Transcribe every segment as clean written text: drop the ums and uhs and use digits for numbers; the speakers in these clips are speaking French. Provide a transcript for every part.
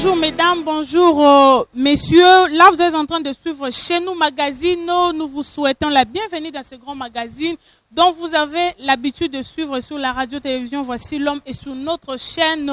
Bonjour mesdames, bonjour messieurs. Là, vous êtes en train de suivre Chez nous Magazine. Nous vous souhaitons la bienvenue dans ce grand magazine dont vous avez l'habitude de suivre sur la radio-télévision Voici l'Homme et sur notre chaîne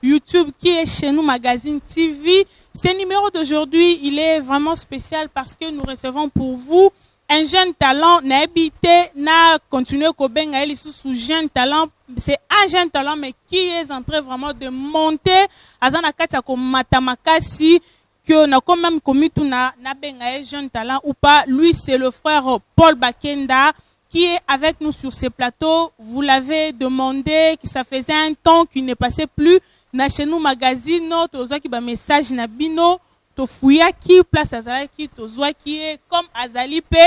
YouTube qui est Chez nous Magazine TV. Ce numéro d'aujourd'hui, il est vraiment spécial parce que nous recevons pour vous un jeune talent. N'a habité, n'a continué Kobenga, il est sous jeune talent. C'est un jeune talent, mais qui est en train vraiment de monter. Azana Katsako Matamakasi, que n'a quand même commis tout na benga jeune talent ou pas. Lui, c'est le frère Paul Bakenda qui est avec nous sur ce plateau. Vous l'avez demandé, que ça faisait un temps qu'il ne passait plus. Na chez nous magazine, tozoa qui ba message na bino, tofouya qui place azala qui tozoa qui est comme Azali P.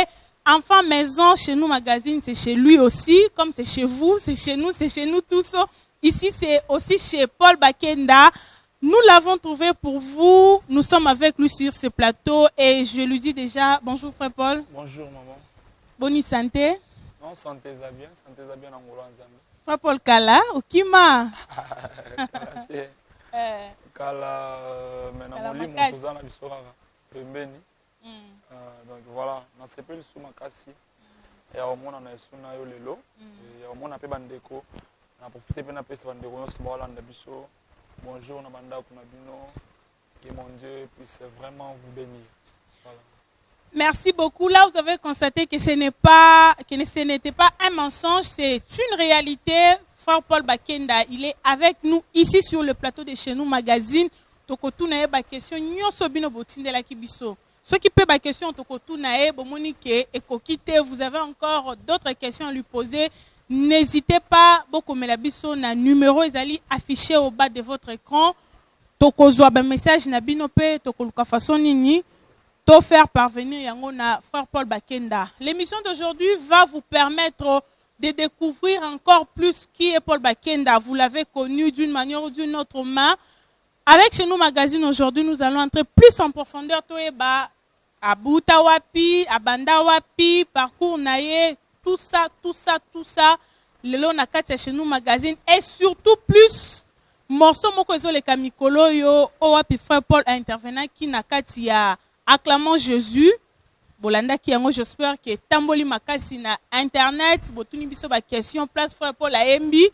Enfant maison, chez nous magazine, c'est chez lui aussi, comme c'est chez vous, c'est chez nous tous. Ici, c'est aussi chez Paul Bakenda. Nous l'avons trouvé pour vous. Nous sommes avec lui sur ce plateau et je lui dis déjà bonjour frère Paul. Bonjour maman. Bonne santé. Non, santé ça bien en Nzambe. Frère Paul Kala, Okima. Kala, maintenant mon lit, mon cousin a bisora, pembeni. Donc voilà, on s'appelle le Soumakasi. Et au moins on a suna yo lelo. Et au moins on a fait bandeko. On a profité bien après ce bandeko, on se balade dans biso. Bonjour, on a banda kunabino. Que mon Dieu puisse vraiment vous bénir. Voilà. Merci beaucoup. Là, vous avez constaté que ce n'était pas un mensonge, c'est une réalité. Frère Paul Bakenda, il est avec nous ici sur le plateau de Chez nous Magazine. Tokotu na ba question nyonso bino botinde la kibiso. Ceux qui peuvent ba question tokotu na bomonike ekokite, vous avez encore d'autres questions à lui poser. N'hésitez pas, beaucoup mais la biso na numéro ezali affiché au bas de votre écran. Tokozwa ba message na bino pe tokoluka façon nini to faire parvenir yango na frère Paul Bakenda. L'émission d'aujourd'hui va vous permettre de découvrir encore plus qui est Paul Bakenda. Vous l'avez connu d'une manière ou d'une autre main. Avec Chez nous Magazine aujourd'hui, nous allons entrer plus en profondeur. Toeba, Abuta Wapi, Abanda Wapi, parcours naye, tout ça. Lelo na kati Chez nous Magazine et surtout plus morceau moko ezole kamikolo yo owapi frère Paul a intervenant qui na kati ya acclamons Jésus. Bolanda qui yango, j'espère que tamboli makasi na internet, botuni biso ba question place frère Paul a embi.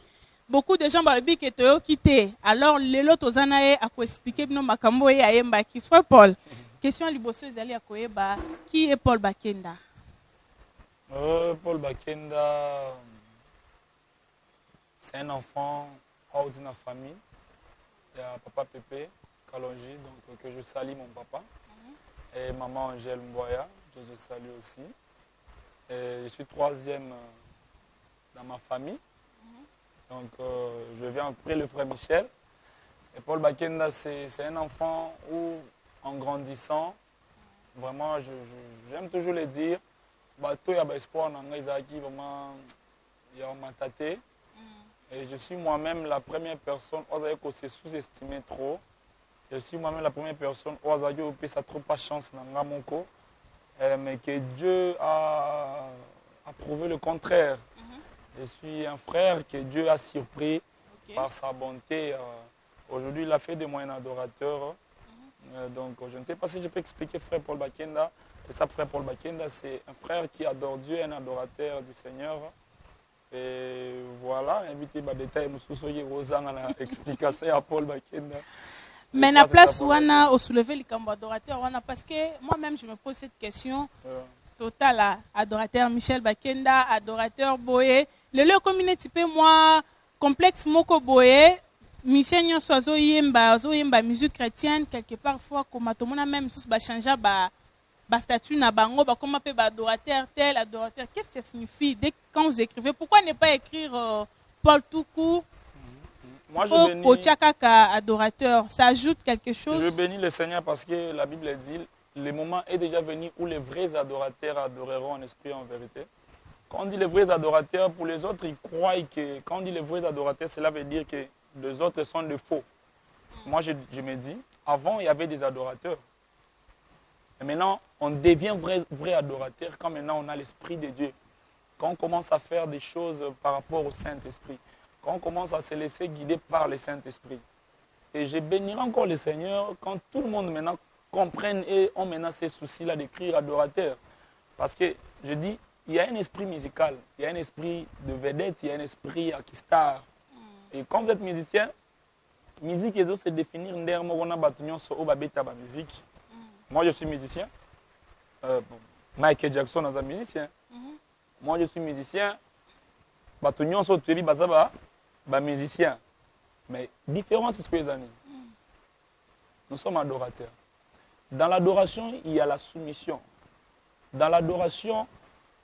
Beaucoup de gens balobi que toyo quitté. Alors lelo tozana e ako expliquer bino makambo e ayemba ki frère Paul. Question liboso ezali akoyeba qui est Paul Bakenda? Paul Bakenda, c'est un enfant hors d'une famille. Il y a papa Pépé Kalonji, donc que je salue mon papa. Et maman Angèle Mboya, que je salue aussi. Et je suis troisième dans ma famille. Donc je viens après le frère Michel. Et Paul Bakenda, c'est un enfant où, en grandissant, vraiment, j'aime toujours le dire, bateau y a espoir dans Isaki, vraiment, il y a ma tâté. Et je suis moi-même la première personne, on s'est sous-estimé trop. Je suis moi-même la première personne, on ça trop pas chance dans mon corps. Mais que Dieu a prouvé le contraire. Je suis un frère que Dieu a surpris par sa bonté. Aujourd'hui, il a fait de moi un adorateur. Donc, je ne sais pas si je peux expliquer frère Paul Bakenda. C'est ça, frère Paul Bakenda, c'est un frère qui adore Dieu, un adorateur du Seigneur. Et voilà, invité par détail, je explication à Paul Bakenda. Mais la place où on a soulevé le camp adorateur, parce que moi-même, je me pose cette question. Total, adorateur Michel Bakenda, adorateur Boye. Le communauté type moi complexe moko Boye, Michel Nyonso zo yemba musique chrétienne quelque part fois comme tout monde même sous ba changer ba statut na bango ba comment peut ba adorateur tel adorateur. Qu'est-ce que ça signifie dès quand vous écrivez? Pourquoi ne pas écrire Paul tout court? Moi je bénis adorateur, ça ajoute quelque chose. Je bénis le Seigneur parce que la Bible dit le moment est déjà venu où les vrais adorateurs adoreront en esprit et en vérité. Quand on dit les vrais adorateurs, pour les autres, ils croient que quand on dit les vrais adorateurs, cela veut dire que les autres sont de faux. Moi, je me dis, avant, il y avait des adorateurs. Et maintenant, on devient vrai adorateur quand maintenant on a l'Esprit de Dieu. Quand on commence à faire des choses par rapport au Saint-Esprit. Quand on commence à se laisser guider par le Saint-Esprit. Et je bénirai encore le Seigneur quand tout le monde maintenant comprenne et ont maintenant ces soucis-là d'écrire adorateur. Parce que je dis, il y a un esprit musical, il y a un esprit de vedette, il y a un esprit star. Et quand vous êtes musicien, musique est se définir musique. Moi je suis musicien. Michael Jackson est un musicien. Moi je suis musicien. Musicien. Mais différence, c'est ce que les années. Nous sommes adorateurs. Dans l'adoration, il y a la soumission. Dans l'adoration,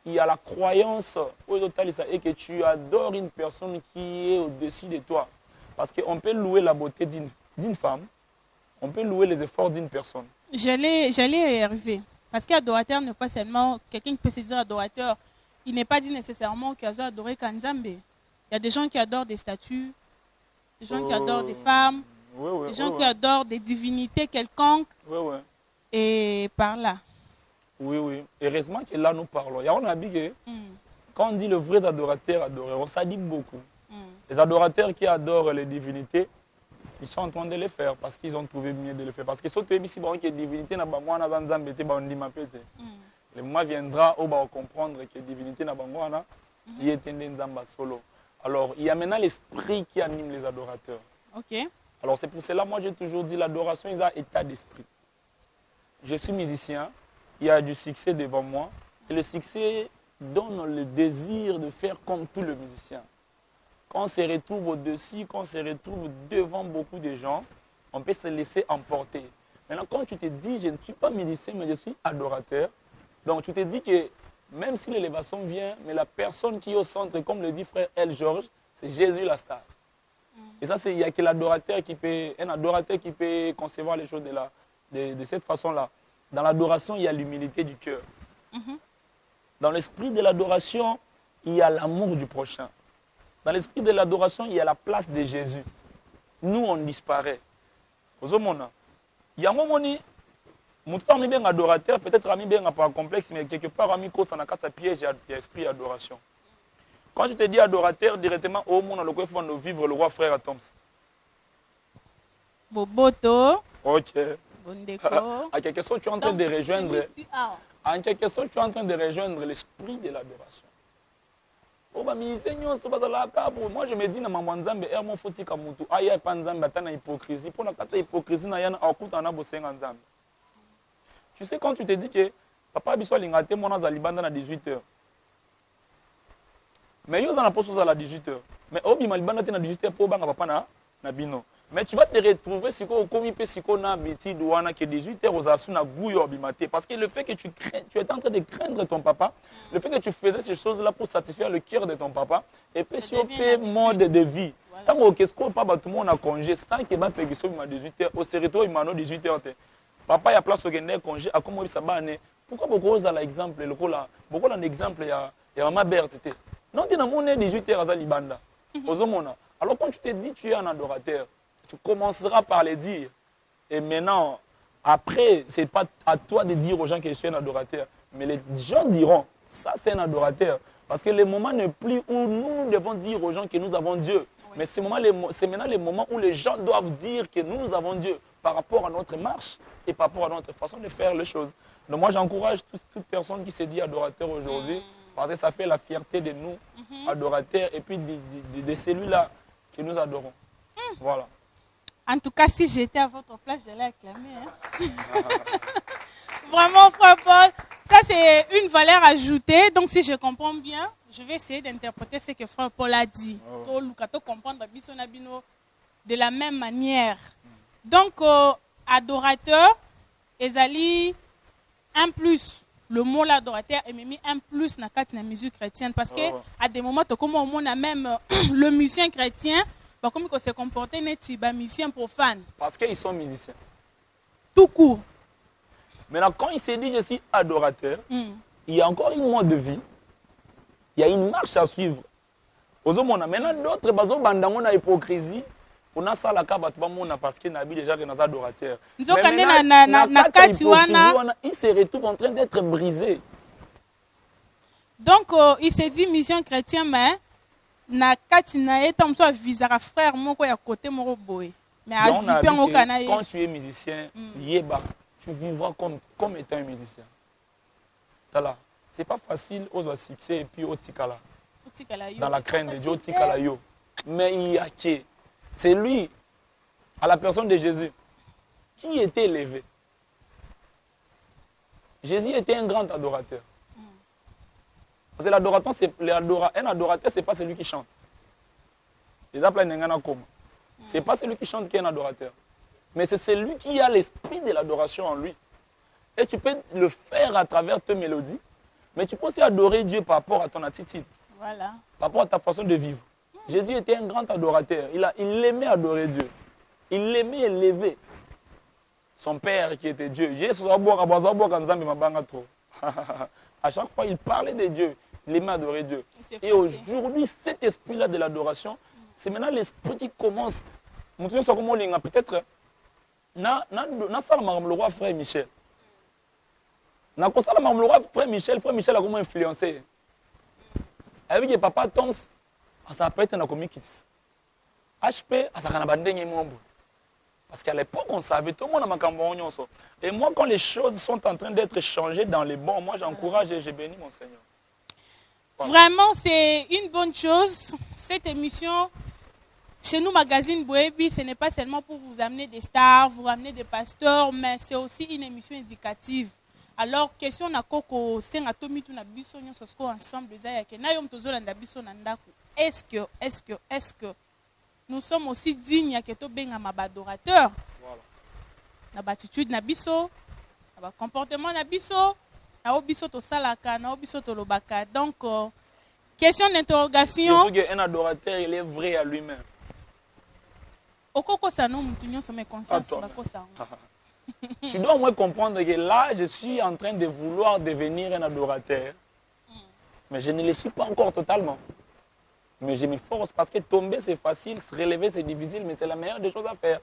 il y a la croyance au total et que tu adores une personne qui est au-dessus de toi. Parce qu'on peut louer la beauté d'une femme, on peut louer les efforts d'une personne. J'allais y arriver. Parce qu'adorateur n'est pas seulement quelqu'un qui peut se dire adorateur. Il n'est pas dit nécessairement qu'il a adoré Kanzambe. Il y a des gens qui adorent des statues, des gens qui adorent des femmes, des gens qui adorent des divinités quelconques. Et par là. Oui. Heureusement que là nous parlons. Il y a un habit quand on dit le vrai adorateur, ça dit beaucoup. Les adorateurs qui adorent les divinités, ils sont en train de le faire parce qu'ils ont trouvé mieux de le faire. Parce que si tu as que les divinités n'ont pas le moment viendra où on va comprendre que les divinités n'ont pas solo. Alors, il y a maintenant l'esprit qui anime les adorateurs. Alors, c'est pour cela, moi, j'ai toujours dit l'adoration, il y a état d'esprit. Je suis musicien, il y a du succès devant moi. Et le succès donne le désir de faire comme tout le musicien. Quand on se retrouve au-dessus, quand on se retrouve devant beaucoup de gens, on peut se laisser emporter. Maintenant, quand tu te dis, je ne suis pas musicien, mais je suis adorateur, donc tu te dis que même si l'élévation vient, mais la personne qui est au centre, comme le dit frère El Georges, c'est Jésus la star. Et ça, il n'y a que l'adorateur qui peut, un adorateur qui peut concevoir les choses de cette façon-là. Dans l'adoration, il y a l'humilité du cœur. Dans l'esprit de l'adoration, il y a l'amour du prochain. Dans l'esprit de l'adoration, il y a la place de Jésus. Nous, on disparaît. Il y a un moment, on est adorateur, peut-être ami bien pas complexe, mais quelque part, ami côte, ça n'a qu'à sa piège, il y a l'esprit d'adoration. Quand je te dis adorateur, directement, au monde, il faut vivre le roi frère Atoms. Boboto. Ok. Bondeko. À quelque chose, tu es en train de rejoindre. En quelque sorte, tu es en train de rejoindre l'esprit de l'adoration. Moi, je me dis, hypocrisie. Tu sais, quand tu te dis que papa Bissou Lingate, mon à 18h. Mais il y a un poste à 18h. Mais Obi Malibanda à 18h pour papa na bino. Mais tu vas te retrouver si tu as métier douana que 18h aux asuna bouillon bimate. Parce que le fait que tu es en train de craindre ton papa, le fait que tu faisais ces choses-là pour satisfaire le cœur de ton papa, et puis sur tes modes de vie. Tant que tout le monde a congé, sans que tu aies 18h, au Serreto, il m'a 18h. Papa, il y a place au congé, à comment il s'abonne. Pourquoi beaucoup ont l'exemple, beaucoup ont l'exemple, il y a ma Berthe. Non, tu n'as pas 18h à Libanda. Alors quand tu te dis tu es un adorateur, tu commenceras par les dire. Et maintenant, après, ce n'est pas à toi de dire aux gens que je suis un adorateur. Mais les gens diront, ça c'est un adorateur. Parce que le moment n'est plus où nous devons dire aux gens que nous avons Dieu. Oui. Mais c'est maintenant le moment où les gens doivent dire que nous avons Dieu par rapport à notre marche et par rapport à notre façon de faire les choses. Donc moi j'encourage toute personne qui se dit adorateur aujourd'hui, parce que ça fait la fierté de nous, adorateurs, et puis de celui-là que nous adorons. Voilà. En tout cas, si j'étais à votre place, j'allais acclamer. Vraiment, frère Paul, ça c'est une valeur ajoutée. Donc si je comprends bien, je vais essayer d'interpréter ce que frère Paul a dit. Comprendre de la même manière. Donc, adorateur, ezali un plus. Le mot l'adorateur est mis un plus dans la musique chrétienne. Parce que à des moments, comme on a même le musicien chrétien, comme il se comportait un musicien profane. Parce qu'ils sont musiciens. Tout court. Maintenant, quand il s'est dit je suis adorateur, il y a encore une mode de vie. Il y a une marche à suivre. Maintenant, d'autres, dans la hypocrisie, on a ça parce qu'il y a déjà des adorateurs. Il se retrouve en train d'être brisé. Donc, il s'est dit mission chrétien, mais na katina et tam so visa frère moko ya côté moko boy. Mais à Donc, on a zipper vu au que Canada. quand tu es musicien, yeba, tu vivras comme étant un musicien. Tala. C'est pas facile aux succès et puis au tikala. Dans la crainte de Dieu, au tikala yo. Mais il y a qui? C'est lui, à la personne de Jésus, qui était élevé. Jésus était un grand adorateur. Parce que l'adorateur, un adorateur, ce n'est pas celui qui chante. Ce n'est pas celui qui chante qui est un adorateur. Mais c'est celui qui a l'esprit de l'adoration en lui. Et tu peux le faire à travers tes mélodies, mais tu peux aussi adorer Dieu par rapport à ton attitude, voilà, par rapport à ta façon de vivre. Jésus était un grand adorateur. Il aimait adorer Dieu. Il aimait élever son Père qui était Dieu. À chaque fois, il parlait de Dieu. Il aimait adorer Dieu. Et aujourd'hui, cet esprit-là de l'adoration, c'est maintenant l'esprit qui commence. Peut-être, le roi frère Michel. Frère Michel a comment influencé. Avec que papa Tonks, ça peut être un commis-kitis. HP, ça a un membre. Parce qu'à l'époque, on savait, tout le monde a un. Et moi, quand les choses sont en train d'être changées dans les bons, moi, j'encourage et je bénis mon Seigneur. Voilà. Vraiment, c'est une bonne chose. Cette émission, chez nous, Magazine Boebi, ce n'est pas seulement pour vous amener des stars, vous ramener des pasteurs, mais c'est aussi une émission éducative. Alors, question na koko senga tomi tu na biso nyonso sko ensemble za ke na yom tozolanda biso na ndako. Est-ce que nous sommes aussi dignes que to benga mabadorateur? Voilà. Na attitude na biso, na comportement na biso, na biso to salaka, na biso to lobaka. Donc question d'interrogation. Surtout qu'un adorateur, il est vrai à lui-même. Okoko sano mutu nyonso me conscience bako sa. Tu dois au moins comprendre que là, je suis en train de vouloir devenir un adorateur. Mais je ne le suis pas encore totalement. Mais je m'efforce parce que tomber, c'est facile, se relever, c'est difficile, mais c'est la meilleure des choses à faire.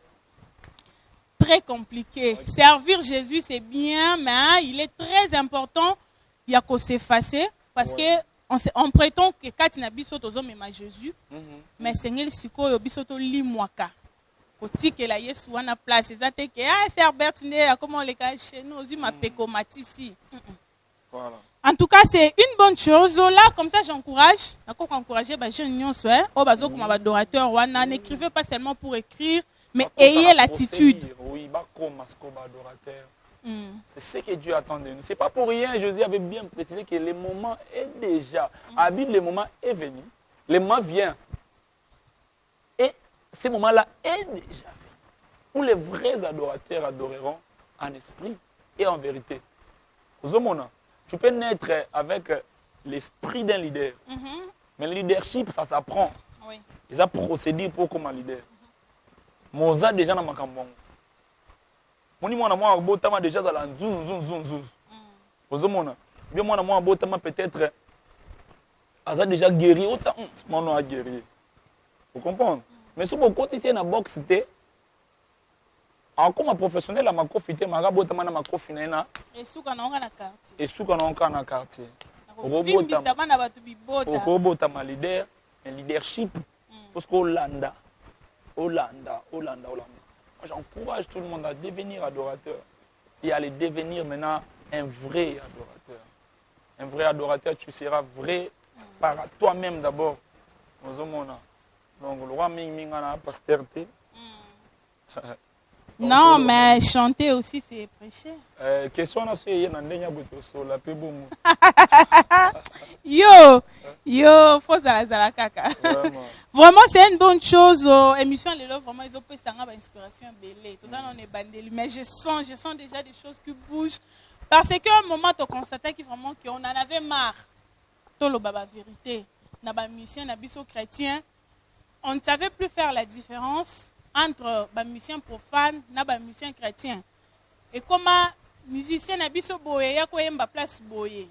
Très compliqué. Okay. Servir Jésus, c'est bien, mais il est très important, il y a qu'à s'effacer, parce qu'on prétend que quand il y a biso tozo mema Jésus, mais Seigneur le siko yo biso to limwaka. Koti que la Yesu wana place ezate que c'est Herbert ne comment les cas chez nous aux ma peko matisi. Voilà. En tout cas, c'est une bonne chose là, comme ça j'encourage, d'accord, encourager les jeunes nyonso au bazo comme adorateur wana, n'écrivez pas seulement pour écrire, mais ayez l'attitude. Oui, adorateur. C'est ce que Dieu attend de nous. C'est pas pour rien, Jésus avait bien précisé que le moment est déjà. Habile, le moment est venu. Le moment vient. Et ce moment-là est déjà venu. Où les vrais adorateurs adoreront en esprit et en vérité. Tu peux naître avec l'esprit d'un leader. Mais le leadership, ça s'apprend. Oui. Ils ont procédé pour comme un leader. Moza déjà dans ma campagne. Moni mwana mwa botama déjà za la zoom. Ozomona. Bien mwana mwa botama peut-être aza déjà guéri autant mon a guéri. Vous comprenez? Mais si vous continuez na boxe té en comme professionnel à ma profiter ma botama na ma profiner na et souka na onga na quartier. Et souka na onga na quartier. Robota ma leader, un leadership parce que Hollanda. Moi, j'encourage tout le monde à devenir adorateur et à le devenir maintenant un vrai adorateur. Un vrai adorateur, tu seras vrai par toi-même d'abord. Donc, le roi Mingana, pasteur. Non, mais chanter aussi, c'est prêcher. Question Yo, faut la kaka. Vraiment, c'est une bonne chose. Émission Lelo, vraiment, ils ont pris ça en inspiration belle. Tout ça, on est bandé. Mais je sens déjà des choses qui bougent. Parce qu'à un moment, tu constatais qu'on en avait marre. Tout le baba vérité. Dans les musiciens, dans les chrétiens, on ne savait plus faire la différence entre les musiciens profanes et les musiciens chrétiens. Et comment les musiciens na biso boye ya ko yemba place boye.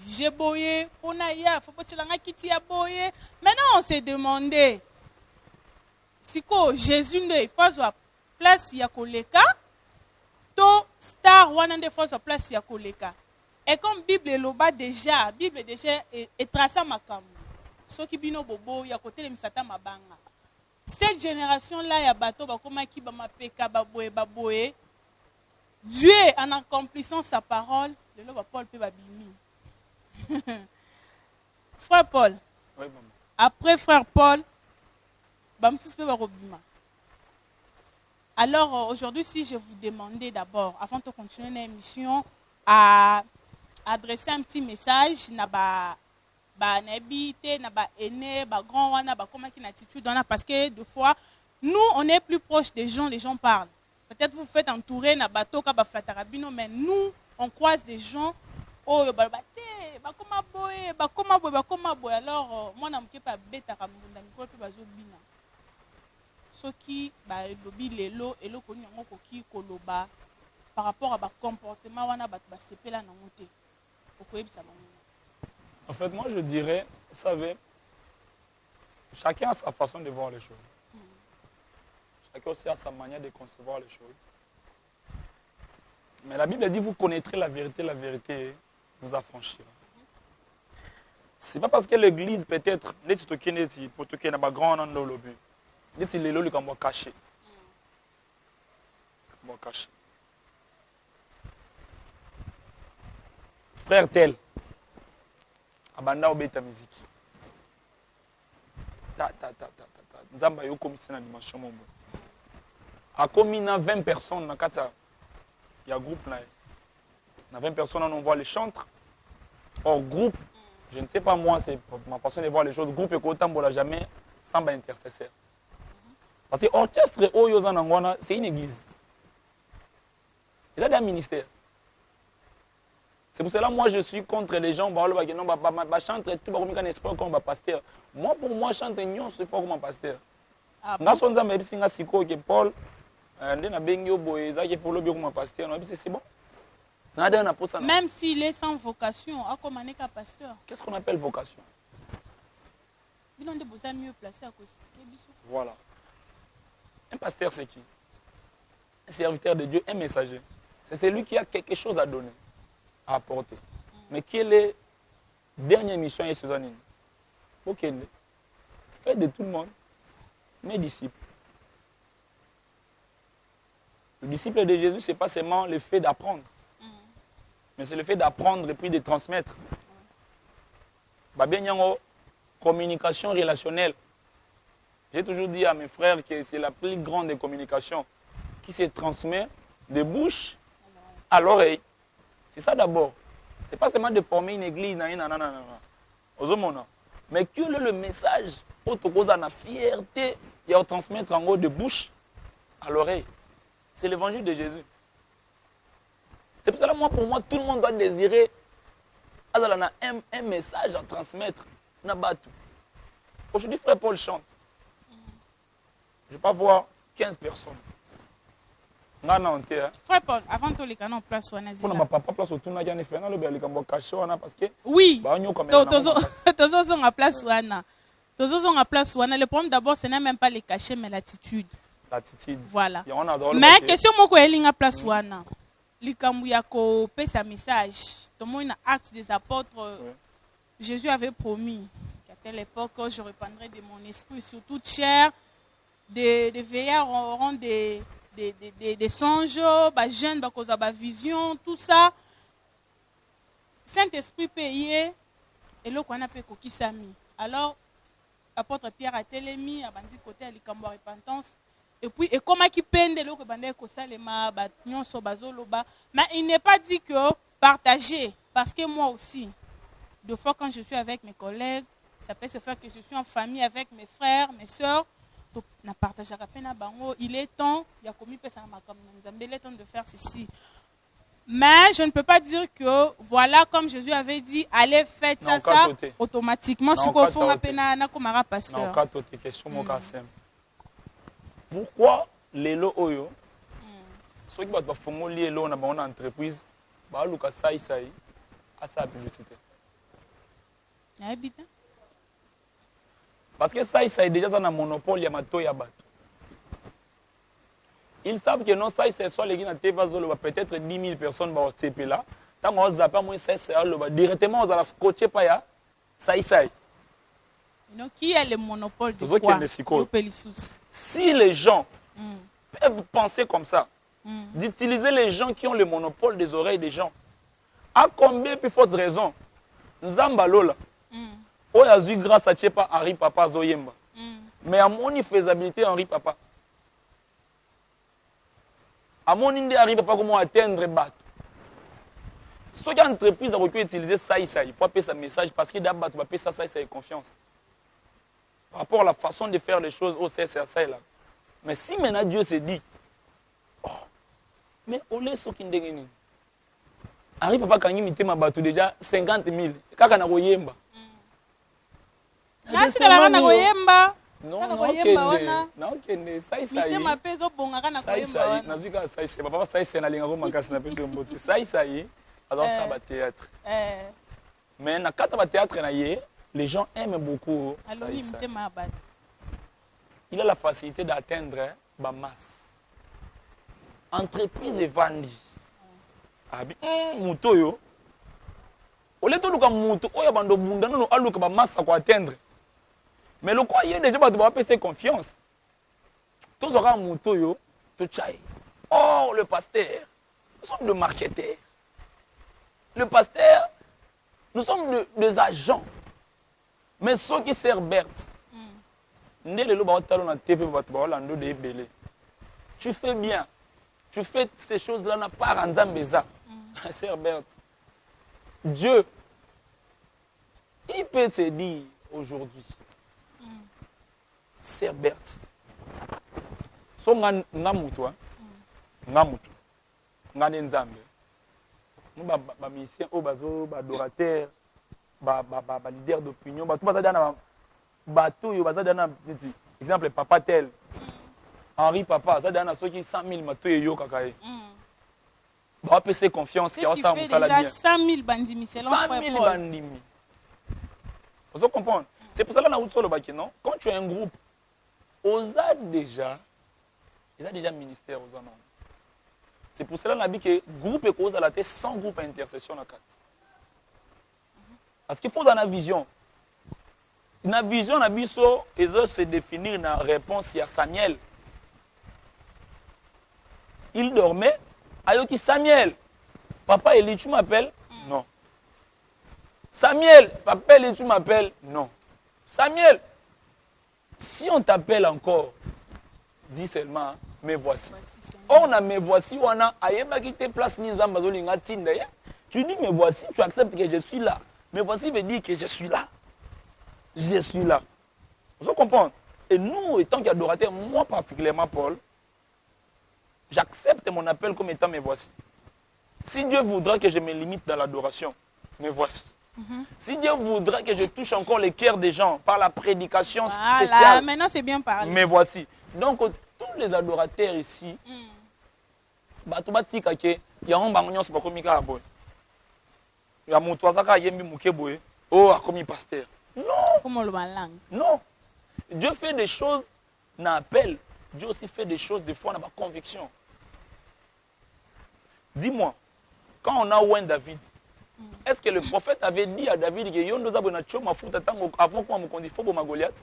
J'ai boye, on a ya, faut pas que tu kiti ya boye. Maintenant on s'est demandé si ko Jésus ne faut place ya koleka to star wana de faut place ya koleka. Et comme Bible loba déjà, Bible déjà est tracé makambo. Soki bino bobo ya côté le misata mabanga. cette génération-là, il y a bateau, qui baboye. Dieu, en accomplissant sa parole, le nom Paul peut babimi. Frère Paul. Oui, maman. Après frère Paul, alors aujourd'hui, si je vous demandais d'abord, avant de continuer l'émission, à adresser un petit message, parce que des fois, nous, on est plus proche des gens, les gens parlent. Peut-être vous faites entourer na bateau, mais nous, on croise des gens. Oh, alors, moi, je pas bête à ce qui par rapport à comportement, en fait, moi, je dirais, vous savez, chacun a sa façon de voir les choses. Chacun aussi a sa manière de concevoir les choses. Mais la Bible dit, vous connaîtrez la vérité vous affranchira. Ce n'est pas parce que l'église peut-être, caché. Frère tel, abanda obeta musique. Nzamba yo komisi na dimension mombo. Akomi na 20 personnes na kata ya groupe na. Na 20 personnes on voit les chantres. Or groupe, je ne sais pas moi, c'est ma façon de voir les choses. Groupe et kotambola jamais sans intercesseur. Parce que orchestre oyo zanangwana, c'est une église. C'est un ministère. C'est pour cela moi je suis contre les gens qui chantent tout comme espoir comme pasteur. Moi pour moi chante nyon c'est fort comme pasteur. Ngaso nzamba ebisinga siko ke Paul ndena bengyo boyeza ke pour le comme pasteur. Non c'est bon. Même s'il est sans vocation, à comment est pasteur. Qu'est-ce qu'on appelle vocation? Il on est mieux placé à cause. Voilà. Un pasteur c'est qui? Un serviteur de Dieu, un messager. C'est celui qui a quelque chose à donner, à apporter. Mais quelle est la dernière mission et Suzanne? Ok, faites de tout le monde mes disciples. Le disciple de Jésus, ce n'est pas seulement le fait d'apprendre, mais c'est le fait d'apprendre et puis de transmettre. Communication relationnelle. J'ai toujours dit à mes frères que c'est la plus grande des communications qui se transmet de bouche à l'oreille. C'est ça d'abord. Ce n'est pas seulement de former une église, mais que le message, la fierté, et à transmettre en haut de bouche à l'oreille. C'est l'évangile de Jésus. C'est pour cela, pour moi, tout le monde doit désirer un message à transmettre. Aujourd'hui, frère Paul chante. Je ne vais pas voir 15 personnes. Frère Paul, avant tout les canons place ou oui, le problème d'abord ce n'est même pas les cachets mais l'attitude. Voilà. Mais question moko elinga place wana. Likambu ya ko pesa message. Tout le monde acte des apôtres. Jésus avait promis qu'à telle époque je répandrai de mon esprit sur toute chair. Des veillards auront des songes, des jeunes, des visions, tout ça. Saint-Esprit payé et l'eau qu'on appelle Kokisami. Alors, l'apôtre Pierre a télémis, a bandi côté à l'ikambo repentance. Et puis, et comment qui peine de l'eau que bandé kosalema, nyonso bazoloba. Mais il n'est pas dit que partager, parce que moi aussi, deux fois quand je suis avec mes collègues, ça peut se faire que je suis en famille avec mes frères, mes soeurs. Il est temps, il est temps de faire ceci. Mais je ne peux pas dire que, voilà, comme Jésus avait dit, allez, faites ça, automatiquement. Pourquoi les lots oyo, ceux qui vont faire les lots dans une entreprise, ils vont faire ça à sa publicité. Parce que ça est déjà un monopole, il y a un bateau. Ils savent que non, ça c'est soit les gens qui ont peut-être 10 000 personnes dans ce pays-là. Tant qu'on a pas moins 16, directement on va scotcher pas ça. Qui est le monopole de quoi? Si les gens peuvent penser comme ça, d'utiliser les gens qui ont le monopole des oreilles des gens, à combien plus forte raison, Nzamba Lola, oyo azui grâce à Tchepa Henri Papa Zoyemba. Mais à mon faisabilité Henri Papa. À mon idée Henri Papa comment atteindre bateau. Soit une entreprise a pu utiliser ça pour appeler sa message parce qu'il y a des bateaux pour ça et confiance. Par rapport à la façon de faire les choses au CSA là. Mais si maintenant Dieu se dit, oh, mais on laisse ce qui est Henri Papa quand il m'a ma bateau déjà 50 000. Quand on a Royemba. Non, non, théâtre. Mais dans le théâtre, les gens aiment beaucoup. Il a la facilité d'atteindre la masse. Entreprise et vendue. Mouto yo. Au lieu de faire mouto, il y a des masse à atteindre. Mais le quoi, il y a déjà pas confiance. Tous auront mouto yo, tout chai. Oh, le pasteur, nous sommes des marketeurs. Le pasteur, nous sommes des agents. Mais ceux qui servent Berthe, tu fais bien. Tu fais ces choses-là, n'a pas Ranzambeza. Sœur Berthe. Dieu, il peut te dire aujourd'hui, Sœur Berthe, so nga mutu, nga nzambe. Nous ba musiciens, ba adorateurs, ba leader d'opinion, ba tout ça dans bateau, yo ça dans exemple Papa tel. Henri Papa, ça dans ceux qui 100 000 bateau yo kakaye. Ba PC confiance qui a ça déjà 100 000 bandimi selon frère Paul. 100 000 bandimi. Vous comprenez? C'est pour ça que nous avons dit non, quand tu as un groupe, ils ont déjà ministère aux hommes. C'est pour cela qu'on a dit que le groupe est cause à la tête sans groupe à intercession à 4. Parce qu'il faut dans la vision. Dans la vision, ils ont se définir dans la réponse à Samuel. Il dormait. Ayoki Samuel, papa Eli, tu m'appelles? Non. Samuel, papa Eli, tu m'appelles? Non. Samuel, si on t'appelle encore, dis seulement, me voici. On a me voici, on a ayeba qui te place Nizambazoli Ngatinda. Tu dis me voici, tu acceptes que je suis là. Me voici veut dire que je suis là. Je suis là. Vous comprenez? Et nous, étant qu'adorateurs, moi particulièrement, Paul, j'accepte mon appel comme étant me voici. Si Dieu voudra que je me limite dans l'adoration, me voici. Si Dieu voudra que je touche encore les cœurs des gens par la prédication spéciale, maintenant c'est bien parlé. Me voici. Donc tous les adorateurs ici, il y a un bangon qui comme il y a mon toisaka yembi mukeboye, oh comme il pasteur. Non. Non. Dieu fait des choses dans l'appel. Dieu aussi fait des choses, des fois, on a ma conviction. Dis-moi, quand on a oué David, est-ce que le prophète avait dit à David que yon doza bona choma futa tango avant qu'on me conduise pour ma Goliath?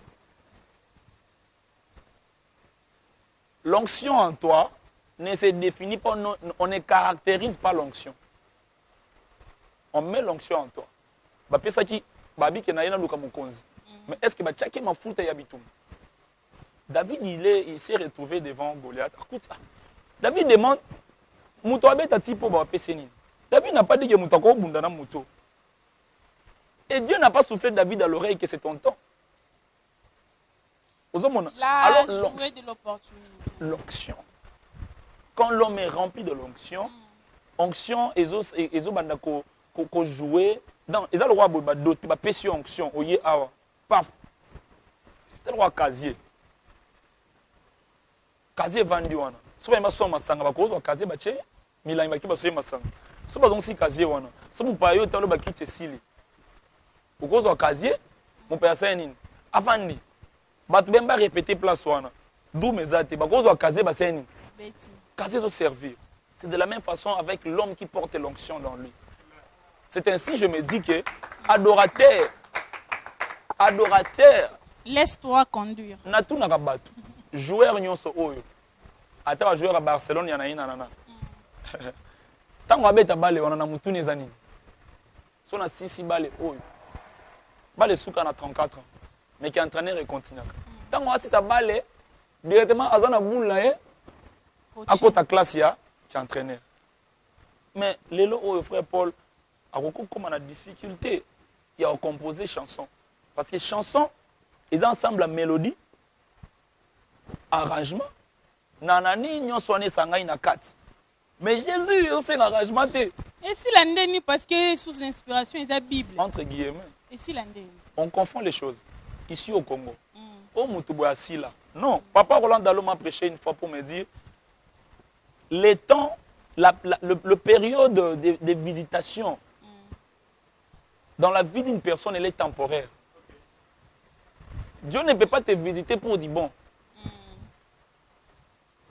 L'onction en toi ne se définit pas, on ne caractérise pas l'onction. On met l'onction en toi. Ba pesa ki babi ke na yena luka mokonzi. Mais est-ce que ba tchake ma futa ya bitum? David, il s'est retrouvé devant Goliath. Écoute, David demande, Mouto abeta tipo ba peseni. David n'a pas dit que Mouto ko bundana Mouto. Et Dieu n'a pas soufflé David à l'oreille que c'est ton temps. Alors, l'onction. Quand l'homme est rempli de l'onction, onction, ils ont joué dans. Ils ont le droit de doter, de pécher onction, oye awa, paf. Ils ont le droit de casier. Casier vendu wana. Soba yamba soma sanga bakozo casier bache milangi bakiba soye masanga. Soba zonsi casier wana. Soba payo talo bakite sili. Bakozo casier mon père ça nini. Afandi. Batu bemba répéter place wana. D'où mes athées. Bakozo casier ba nini. Casier se servir. C'est de la même façon avec l'homme qui porte l'onction dans lui. C'est ainsi je me dis que adorateur, laisse-toi conduire. Natu nakabatu. joueur nyonso oyo ata ba joueur à Barcelone yana ina nana tango abeta bale wana na mutuni ezani so na 6 bale oyo bale suka na 34 ans mais qui entraîneur et continue tango asi sa bale directement azana boule na ye à côté classe ya qui entraîneur mais lelo oyo frère Paul a beaucoup comme on a difficulté il y a composer chanson parce que chanson ils ensemble la mélodie arrangement nanani nyonso ane sangai na kati mais Jésus c'est l'arrangement te et si l'andeni parce que sous l'inspiration ils a Bible entre guillemets et si l'andeni on confond les choses ici au Congo au Mutubo Asila non papa Roland Dalo m'a prêché une fois pour me dire les temps le période de visitation dans la vie d'une personne elle est temporaire. Dieu ne peut pas te visiter pour dire bon.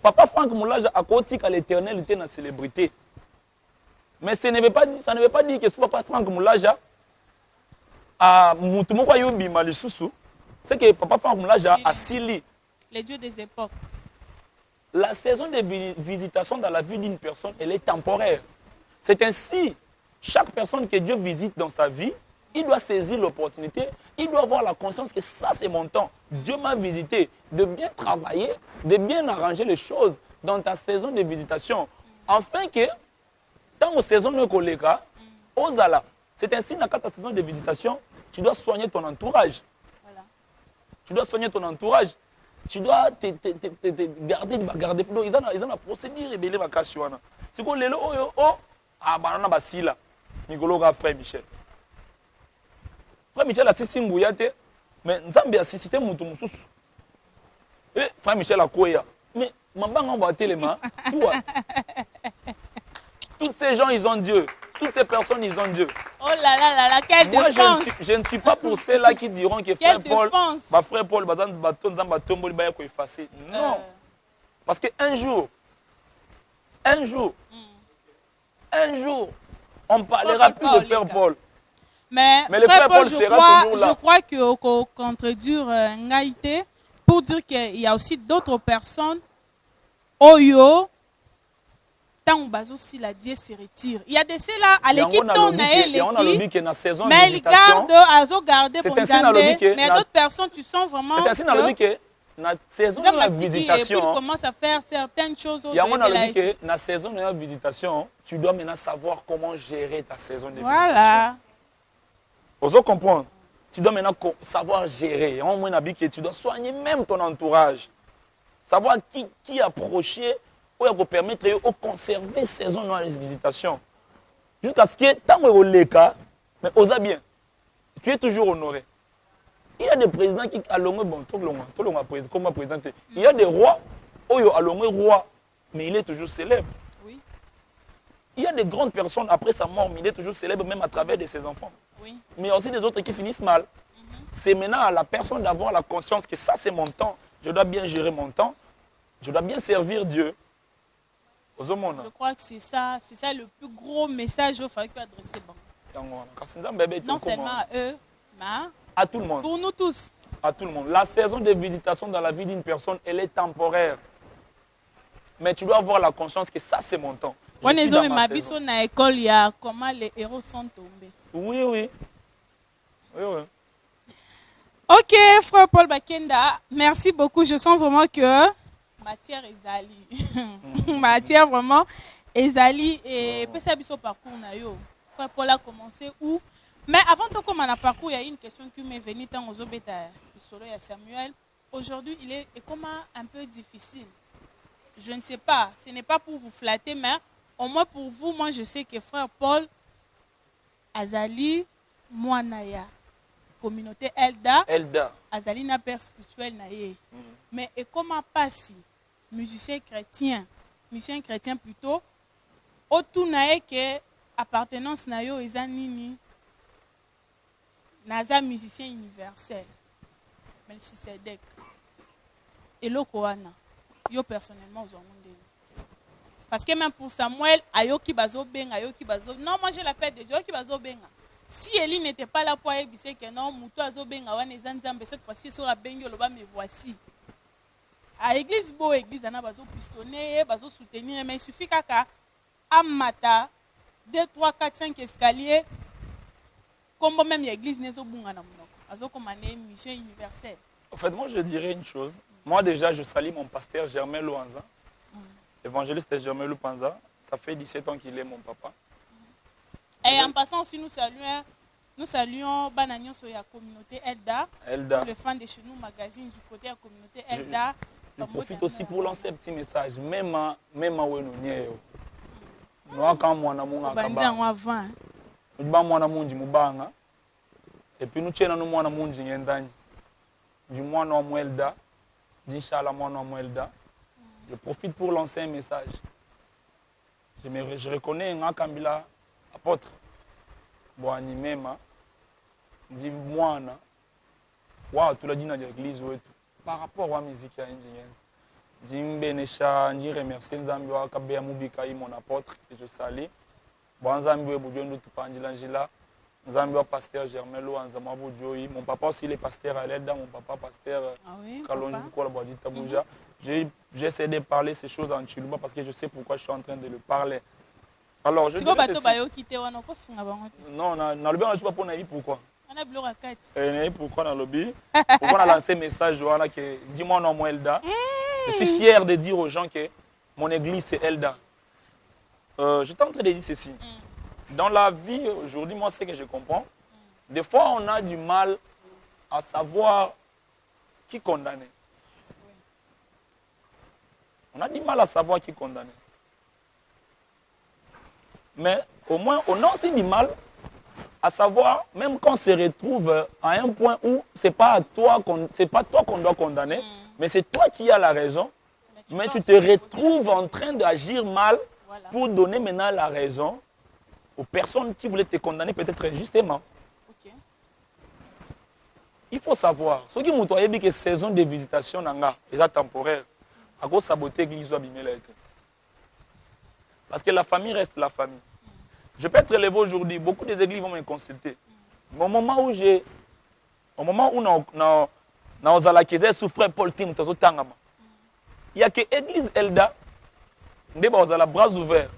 Papa Franck Moulaja a côté qu'à l'éternel était une célébrité. Mais ça ne veut pas dire que ce papa Franck Moulaja a Moutoumoko Yobi Malisusu, c'est que papa Franck Moulaja a Sili. Les dieux des époques. La saison de visitation dans la vie d'une personne, elle est temporaire. C'est ainsi, chaque personne que Dieu visite dans sa vie, il doit saisir l'opportunité, il doit avoir la conscience que ça c'est mon temps. Dieu m'a visité, de bien travailler, de bien arranger les choses dans ta saison de visitation. Afin que, dans la saison de collègue, Ozala, c'est ainsi dans ta saison de visitation, tu dois soigner ton entourage. Voilà. Tu dois soigner ton entourage. Tu dois garder ils ont la procédure ébélée ma cachuana. C'est quoi les lots ah banana basila Nicolo frère Michel. Frère Michel a sisi nguyate mais nzambe a sisi te mutu mususu. Frère Michel a koya. Mais mabanga va téléma, tu vois. Tous ces gens ils ont Dieu. Toutes ces personnes, ils ont Dieu. Oh là là là là, quelle défense! Moi, je ne suis pas pour ceux-là qui diront que frère Paul, frère Paul, non. Parce qu'un jour, on parlera plus de frère Paul. Mais le frère Paul sera toujours là. Je crois qu'on contredire Ngaïté pour dire qu'il y a aussi d'autres personnes. Oyo. Tant que la Dieu se retire. Il y a de ceux-là à l'équipe ton mais ils gardent à garder pour mais il y a d'autres personnes tu sens vraiment que na saison de visitation commence à faire certaines choses il y a que na saison de visitation tu dois maintenant savoir comment gérer ta saison de visitation. Voilà. Vous comprenez? Tu dois maintenant savoir gérer. Tu dois soigner même ton entourage. Savoir qui approcher pour permettre de conserver saison de visitation. Jusqu'à ce que, tant que vous l'êtes, mais osa bien, tu es toujours honoré. Il y a des présidents qui ont bon, comme président. Il y a des rois, roi, mais il est toujours célèbre. Oui. Il y a des grandes personnes, après sa mort, mais il est toujours célèbre, même à travers de ses enfants. Oui. Mais il y a aussi des autres qui finissent mal. C'est maintenant à la personne d'avoir la conscience que ça, c'est mon temps. Je dois bien gérer mon temps. Je dois bien servir Dieu. Je crois que c'est ça le plus gros message qu'il faut adresser. Non seulement à eux, mais à tout le monde. Pour nous tous. À tout le monde. La saison de visitation dans la vie d'une personne, elle est temporaire. Mais tu dois avoir la conscience que ça, c'est mon temps. Quand ils ont ma biso na école, il y a comment les héros sont tombés. Oui, oui. Oui, oui. Ok, frère Paul Bakenda, merci beaucoup. Je sens vraiment que matière ezali. Matière vraiment ezali et peut ça biso parcours na yo. Frère Paul a commencé où? Mais avant de commencer à parcours, il y a une question qui m'est venue tant aux obéta solo ya Samuel. Aujourd'hui, il est comment un peu difficile. Je ne sais pas, ce n'est pas pour vous flatter, mais au moins pour vous, moi je sais que frère Paul azali Mwanaya, communauté Elda, azali na père spirituel na ye. Mais et comment passe musicien chrétien plutôt, autour na ye que appartenance na yo eza nini naza musicien universel. Melchisedek. Et l'Okoana. Yo personnellement aux ondé. Parce que même pour Samuel, ayoki bazo benga, ayoki bazo. Non, moi je l'appelle de Dieu qui bazo benga. Si Élie n'était pas là pour ébiser que non, muto azo benga wana ezanzambe cette fois-ci sur la bengo loba me voici. à l'église, beau église, on a besoin de pistonner, besoin de soutenir, mais il suffit qu'à Amata, 2, 3, 4, 5 escaliers, comme même l'église n'est pas bonne. Azo comme une mission universelle. En fait, moi, je dirais une chose. Moi, déjà, je salue mon pasteur Germain Louanza. Évangéliste Germain Louanza. Ça fait 17 ans qu'il est mon papa. Et en passant aussi, nous saluons Banagnon sur la communauté Elda. Le fan de chez nous, magazine du côté de la communauté Elda. Je profite aussi pour lancer un petit message. Même à Wenounie. Nous, quand moi, et puis nous tiens nous moi munji ngendani du mois no Elda d'inchallah moi no Elda. Je profite pour lancer un message. Je reconnais un Kambila apôtre bon animema dit moi na wa tu la dit dans l'église ou tout par rapport à la musique ya ingénieur Jimbenesha ndi remercier Nzambi wa Kabeya Mubika mon apôtre que je salue bon Nzambi bujo ndu tupanjila njila Nzambi wa pasteur Germain Louanza Mabudjoyi mon papa aussi il est pasteur à l'aide mon papa pasteur Kalonji Bukola Boadi Tabuja. J'ai essayé de parler ces choses en Chilumba parce que je sais pourquoi je suis en train de le parler. Alors je dirais ceci. Non, dans le bien on ne pas pour naïf pourquoi. Pourquoi dans le lobby? Pourquoi on a lancé un message que dis-moi non Elda. Je suis fier de dire aux gens que mon église c'est Elda. J'étais en train de dire ceci. Dans la vie aujourd'hui, moi c'est que je comprends. Des fois on a du mal à savoir qui condamner. On a du mal à savoir qui condamner. Mais au moins, on a aussi du mal à savoir, même quand on se retrouve à un point où ce n'est pas toi qu'on doit condamner, mais c'est toi qui as la raison, mais tu te retrouves en train d'agir mal pour donner maintenant la raison aux personnes qui voulaient te condamner peut-être injustement. Il faut savoir, ceux qui m'ont dit que saison de visitation est temporaire. À cause de saboter l'église doit abîmer la tête. Parce que la famille reste la famille. Je peux être élevé aujourd'hui, beaucoup des églises vont me consulter. Mais au moment où on souffrait Paul Tim, il n'y a que l'église Elda, qui ont la bras ouverts.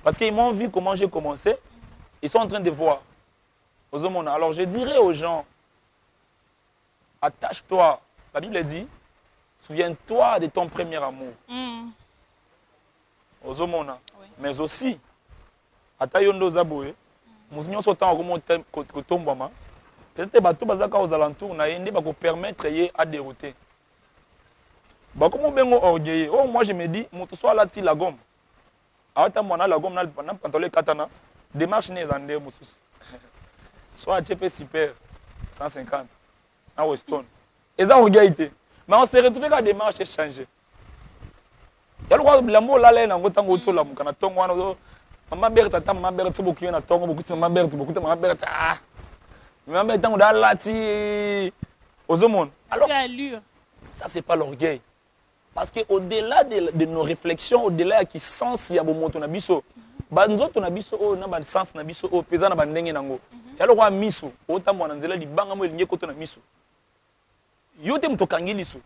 Parce qu'ils m'ont vu comment j'ai commencé, ils sont en train de voir. Alors je dirais aux gens, attache-toi. La Bible dit, souviens-toi de ton premier amour. Ozomona. Mais aussi, atayondo zaboye, mutinyo sotan okomonte kotombama. Peut-être bato bazaka aux alentours na yende ba ko permettre ye à dérouter. Ba komo bengo orgueilleux. Oh moi je me dis mutu soit là ti la gomme. Ata mwana la gomme na pantalon katana. Démarche ne zande mususu. Soit TP super 150 na Weston. Eza orgueillité. Mais on s'est retrouvé quand la démarche est changée. Il y a le droit de l'amour là, on a tango to la mukana tongo wana maman berta ta maman berta beaucoup na tongo beaucoup de maman berta beaucoup de maman berta ah maman berta tango da lati ozomon. Alors ça c'est pas l'orgueil. Parce que au-delà de nos réflexions, au-delà qui sens ya bomoto na biso banzoto na biso o na ban sens na biso o pesa na bandenge nango. Il y a le droit miso o tambo na nzela libanga mo elinge koto na miso. Yote mtokangi liso.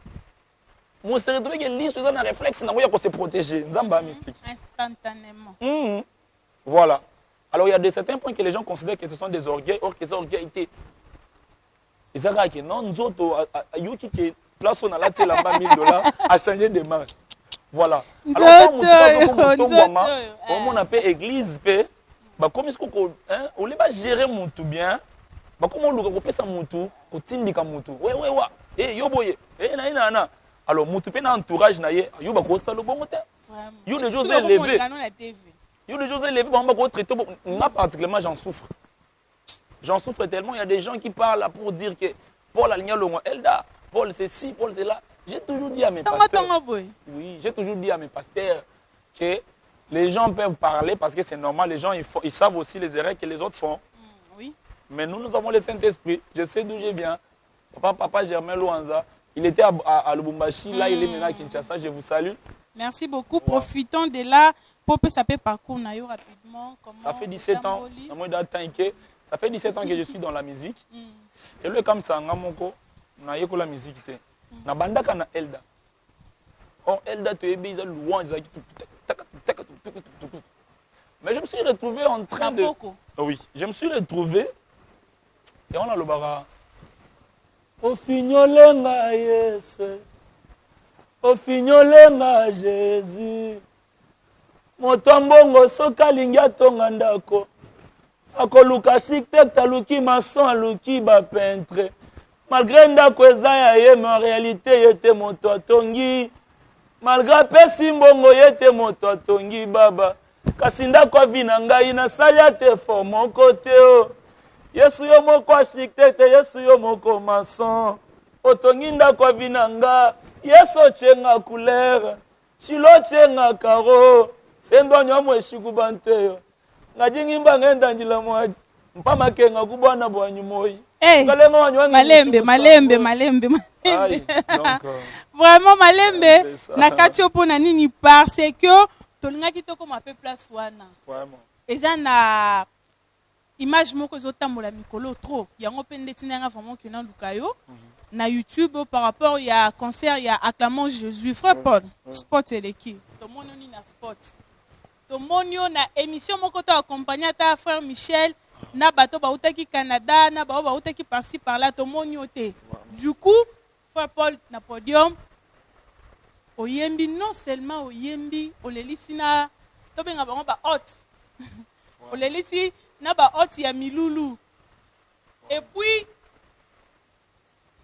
Mon cerveau que liso ça na réflexe na ko se protéger. Nzamba mystique. Instantanément. Voilà. Alors il y a de certains points que les gens considèrent que ce sont des orgueils, or que c'est orgueillité. Ils savent que non nzoto yoki que place on a là la bas $1000 a changé de marche. Voilà. Alors comme on appelle église pe ba comme est-ce qu'on hein on les va gérer mon tout bien. Ba comme on le ko pesa mutu ko tindika mutu. Ouais. Eh yo boye. Eh na. Alors mutu pe na entourage na ye yo ba ko sa le bon côté. Yo les jours élevés. Yo les jours élevés ba ko traiter moi particulièrement j'en souffre. J'en souffre tellement, il y a des gens qui parlent pour dire que Paul a ligné le roi Elda, Paul c'est ci, Paul c'est là. J'ai toujours dit à mes pasteurs. Oui, j'ai toujours dit à mes pasteurs que les gens peuvent parler parce que c'est normal, les gens ils savent aussi les erreurs que les autres font. Oui. Mais nous avons le Saint-Esprit. Je sais d'où je viens. Papa Germain Louanza, il était à Lubumbashi, là il est maintenant à Kinshasa. Je vous salue. Merci beaucoup. Wow. Profitons de là pour saper parcours rapidement. Ça fait 17 ans. Ça fait 17 ans que je suis dans la musique. Et le comme ça, la musique. Na bandaka na Elda. Or, elle date et ils ont louange. Mais je me suis retrouvé en train de... Oui, je me suis retrouvé. Et on a le bara. Au fignolenga Yesu. Au fignolenga Jésus. Motombongo soka lingia tonga ndako. Akoluka architecte aluki maçon aluki ba peintre. Malgré ndako eza ya ye, mais en réalité yete moto atongi. Malgré pesi mbongo yete moto atongi baba. Kasi ndako avi na ngai nasali ate fort mon côté o. Yesu yo moko architecte, Yesu yo moko maçon. Otongi ndako avi na nga. Yesu ochenga couleur. Chilo chenga karo. Sendo nyomo eshikubante yo. Ngajingi mbangenda njila mwaji. Mpama kenga kubwana bwanyu moi. Hey, malembe. Vraiment malembe. Nakatio pona nini parce que tolingaki toko ma pe place wana. Vraiment. Eza na image moko zotambola mikolo trop. Yango pe ndetina nga vraiment que na lukayo. Na YouTube par rapport il y a concert il y a acclamons Jésus frère Paul. Spot eleki. Tomono ni na spot. Tomonio na émission moko to accompagner ta frère Michel. Na bato bautaki Canada, na bato bautaki par-ci par-là, tout le monde était. Du coup, frère Paul na podium, oyembi non seulement oyembi, olelisi na to benga bango ba hot. Olelisi na ba hot ya milulu. Et puis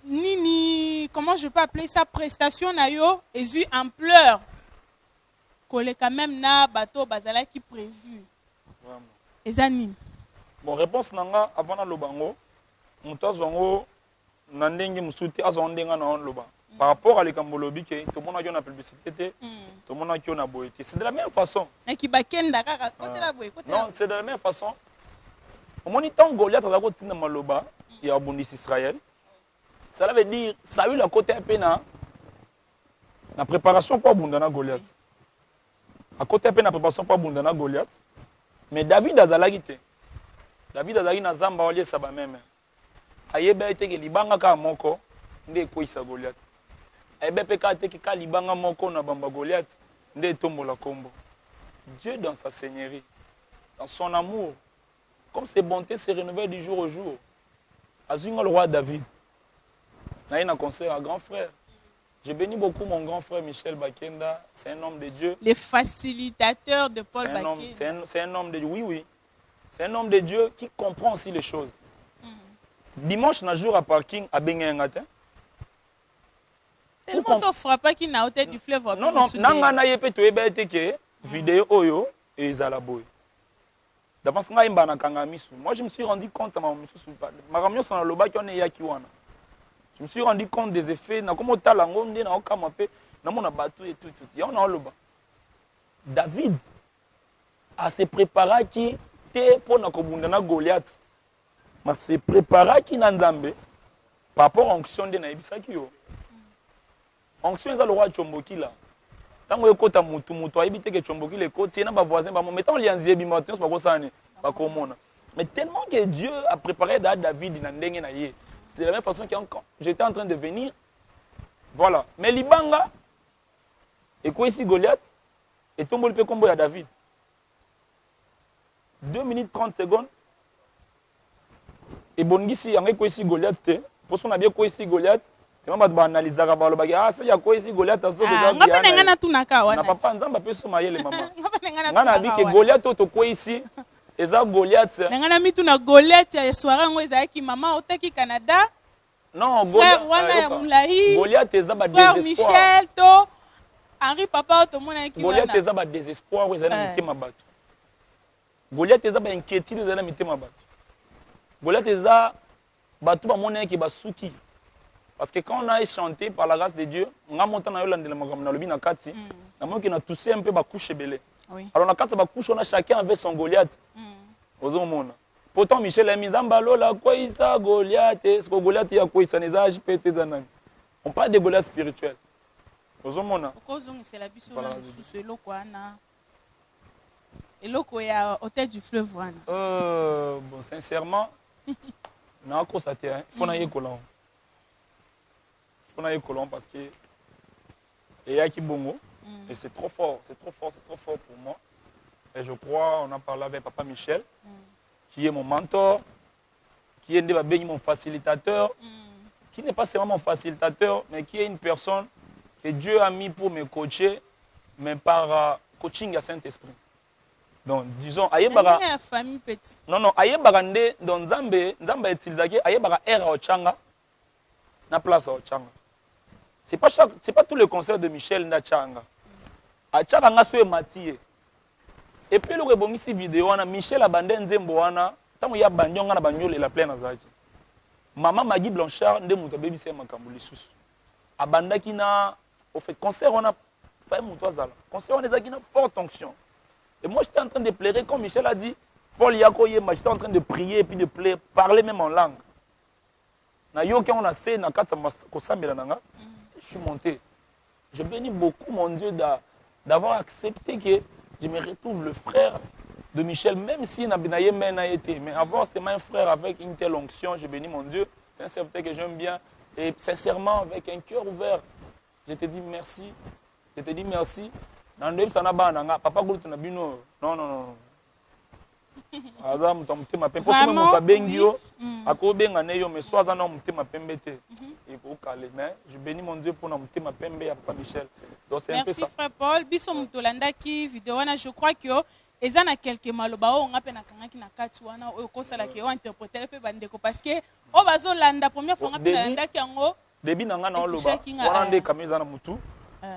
nini, comment je peux appeler ça, prestation na yo, ezu ampleur. Kole quand même na bato bazala qui prévu. Vraiment. Ezani. Bon, réponse nanga avant na lobango, muto zongo nandenge musuti azondenga na loba. Par rapport à l'écambolobi que tout le monde a eu na publicité, tout le monde a eu na boété. C'est de la même façon. Non, c'est de la même façon. Au moment où Goliath a côté na maloba, il y a abondis Israël. Cela veut dire ça a eu la côté un peu na préparation pour abondana Goliath. À côté un peu na préparation pour abondana Goliath. Mais David a zalagité. David azali na zamba olie saba meme. Ayebe ete ke libanga ka moko nde koisa Goliath. Ayebe pe ka ete ka libanga moko na bamba Goliath nde tombola kombo. Dieu dans sa seigneurie, dans son amour, comme ses bontés se renouvellent du jour au jour. Azunga le roi David. Na un concert à grand frère. Je bénis beaucoup mon grand frère Michel Bakenda, c'est un homme de Dieu. Les facilitateurs de Paul Bakenda. C'est un homme de Dieu, oui. C'est un homme de Dieu qui comprend aussi les choses. Dimanche, un jour à parking à Bengengatin. Tellement ça frappe qui n'a pas du fleuve. Non, non, nanga na yepe to ebe teke vidéo oyo et zalaboy. D'avant ça nga na kanga misu. Moi je me suis rendu compte ma misu ma ramio son loba ki on est yaki wana. Je me suis rendu compte des effets na comme tala ngonde na okama pe na mona batu et tout. Ya on a loba. David a se préparé qui pour na kobundana Goliath, mais se préparer qui na Nzambe par rapport à onction de na ebisaki yo. Onction eza le roi Chomboki là. Tango ekota mutu ayebite ke Chomboki le koti na ba voisin ba mettons lianzie bi matin ba ko sane ba ko mona. Mais tellement que Dieu a préparé David na ndenge na ye. C'est de la même façon que j'étais en train de venir. Voilà, mais libanga et quoi ici Goliath et tombol pe kombo ya David. 2 minutes 30 secondes. Et bon, ici, il y a quoi ici Goliath. Parce qu'on a bien quoi ici Goliath. C'est même pas analyser la balle. Ah, ça y a quoi ici Goliath. On n'a pas Nzamba peut se marier les mamans. On a dit que Goliath auto quoi ici. Et ça Goliath. On a mis tout na Goliath ya soirée on est avec maman au Taki Canada. Non, Goliath est ça désespoir. Michel to Henri papa tout le monde qui Goliath est ça désespoir, ils ont mis ma batte. Goliath eza ba inquiétude ezana mitema bato. Goliath eza bato ba mona ki ba suki. Parce que quand on a chanté par la grâce de Dieu, on a monté na yolande na lobi na kati, na mo ki na touché un peu ba couche belé. Alors na kati ba couche on a chacun avec son Goliath. Ozo mona. Pourtant Michel a mis Zambalo la quoi isa Goliath, est-ce que Goliath ya quoi isa neza JPT zanani. On parle de Goliath spirituel. Ozo mona. Ozo c'est la biso na sous lo kwa na et l'eau est au tête du fleuve. Bon, sincèrement, non, il faut y colon. Il faut y colon parce que Et Yaki Bongo. Et c'est trop fort, c'est trop fort, c'est trop fort pour moi. Et je crois, on a parlé avec Papa Michel, qui est mon mentor, qui est mon facilitateur, qui n'est pas seulement mon facilitateur, mais qui est une personne que Dieu a mis pour me coacher, mais par coaching à Saint-Esprit. Donc, disons, la famille petit. Non, ayebara nde donc Nzambe utilisaki ayebara era ochanga na place ochanga. C'est pas tout le concert de Michel Ndachanga. Achaka nga so Mathieu. Et puis le rebomisi vidéo wana Michel abande nzembo wana tango ya bandionga na banyole la pleine azaki. Maman Maggie Blanchard nde muto baby c'est makambo lisusu. Abandaki na au fait concert on a fait muto azala. Concert on ezaki na forte onction. Et moi, j'étais en train de pleurer, comme Michel a dit, Paul Yakoye, j'étais en train de prier et puis de parler même en langue. Je suis monté. Je bénis beaucoup mon Dieu d'avoir accepté que je me retrouve le frère de Michel, même si Nabinaye n'a été. Mais avoir seulement un frère avec une telle onction, je bénis mon Dieu. C'est un serviteur que j'aime bien. Et sincèrement, avec un cœur ouvert, je te dis merci. Je te dis merci. Papa non. Je bénis mon Dieu pour Papa Michel. Merci frère Paul. Biso mutolanda ki vidéo wana je crois que eza na quelques maloba o nga pe na kangaki na kati wana o kosala ke o interpréter pe bandeko parce que o bazo landa première fois nga pe na landa ki yango début nanga na loba wana nde kameza na mutu.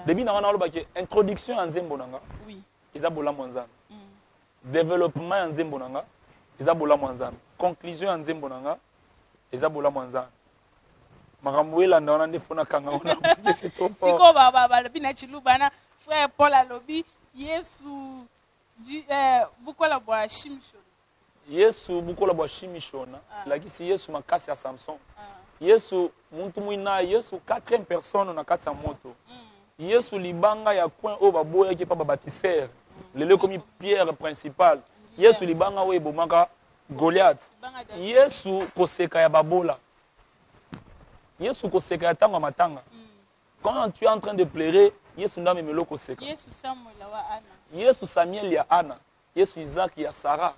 Début na wana loba ke introduction en nzembo nanga. Oui. Isabola Mwanzana. Développement en nzembo nanga. Isabola Mwanzana. Conclusion en nzembo nanga. Isabola Mwanzana. Makamwela ndona ndefona kanga ona parce que c'est trop fort. Siko baba bina chilubana frère Paul alobi Yesu bukola bwa shimishona. Yesu bukola bwa shimishona. Lakisi Yesu makasi ya Samson. Yesu muntu mwina Yesu 4e personne na kati ya moto. Yesu libanga ya coin o baboya ki pa baptiseur. Lelo komi pierre principale. Yesu libanga o ebomaka Goliath. Yesu koseka ya babola. Yesu koseka ya tanga matanga. Quand tu es en train de pleurer, Yesu ndame melo koseka. Yesu Samuel wa Anna. Yesu Samuel ya Anna. Yesu Isaac ya Sarah.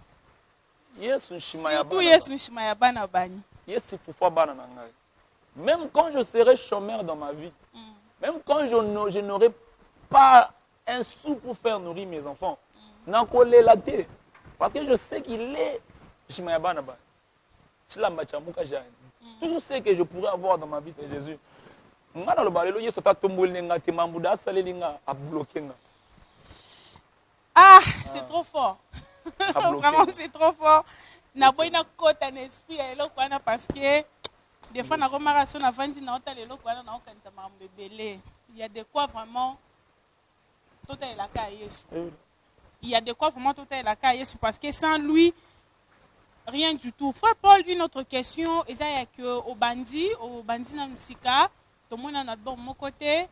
Yesu Nshima ya bana. Yesu Nshima ya bana bani. Yesu fufa bana na ngai. Même quand je serai chômeur dans ma vie, même quand je n'aurai pas un sou pour faire nourrir mes enfants, parce que je sais qu'il est tout ce que je pourrais avoir dans ma vie, c'est Jésus. Ah, c'est trop fort. Vraiment, c'est trop fort. Parce que des fois, il y a de quoi vraiment tout est la Jésus. Il y a de quoi vraiment tout est la Jésus parce que sans lui, rien du tout. Frère Paul, une autre question, il y a que au bandit na musika, tout le monde a bon mon côté,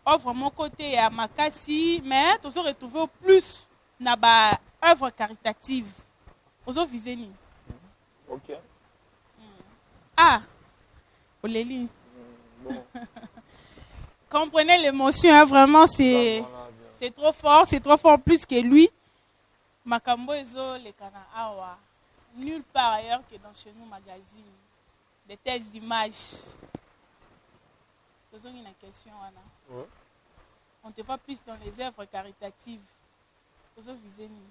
œuvre mon côté à Makasi, mais tous ont retrouvé plus na ba œuvre caritative. Aux autres viseni. OK. Ah. Olélie. Bon. Comprenez l'émotion, hein, vraiment, c'est trop fort plus que lui. Makambo ezo le kana awa. Nulle part ailleurs que dans Chez Nous Magazine. De telles images. Posons une question, Anna. Ouais. On te voit plus dans les œuvres caritatives. Ozo viseni.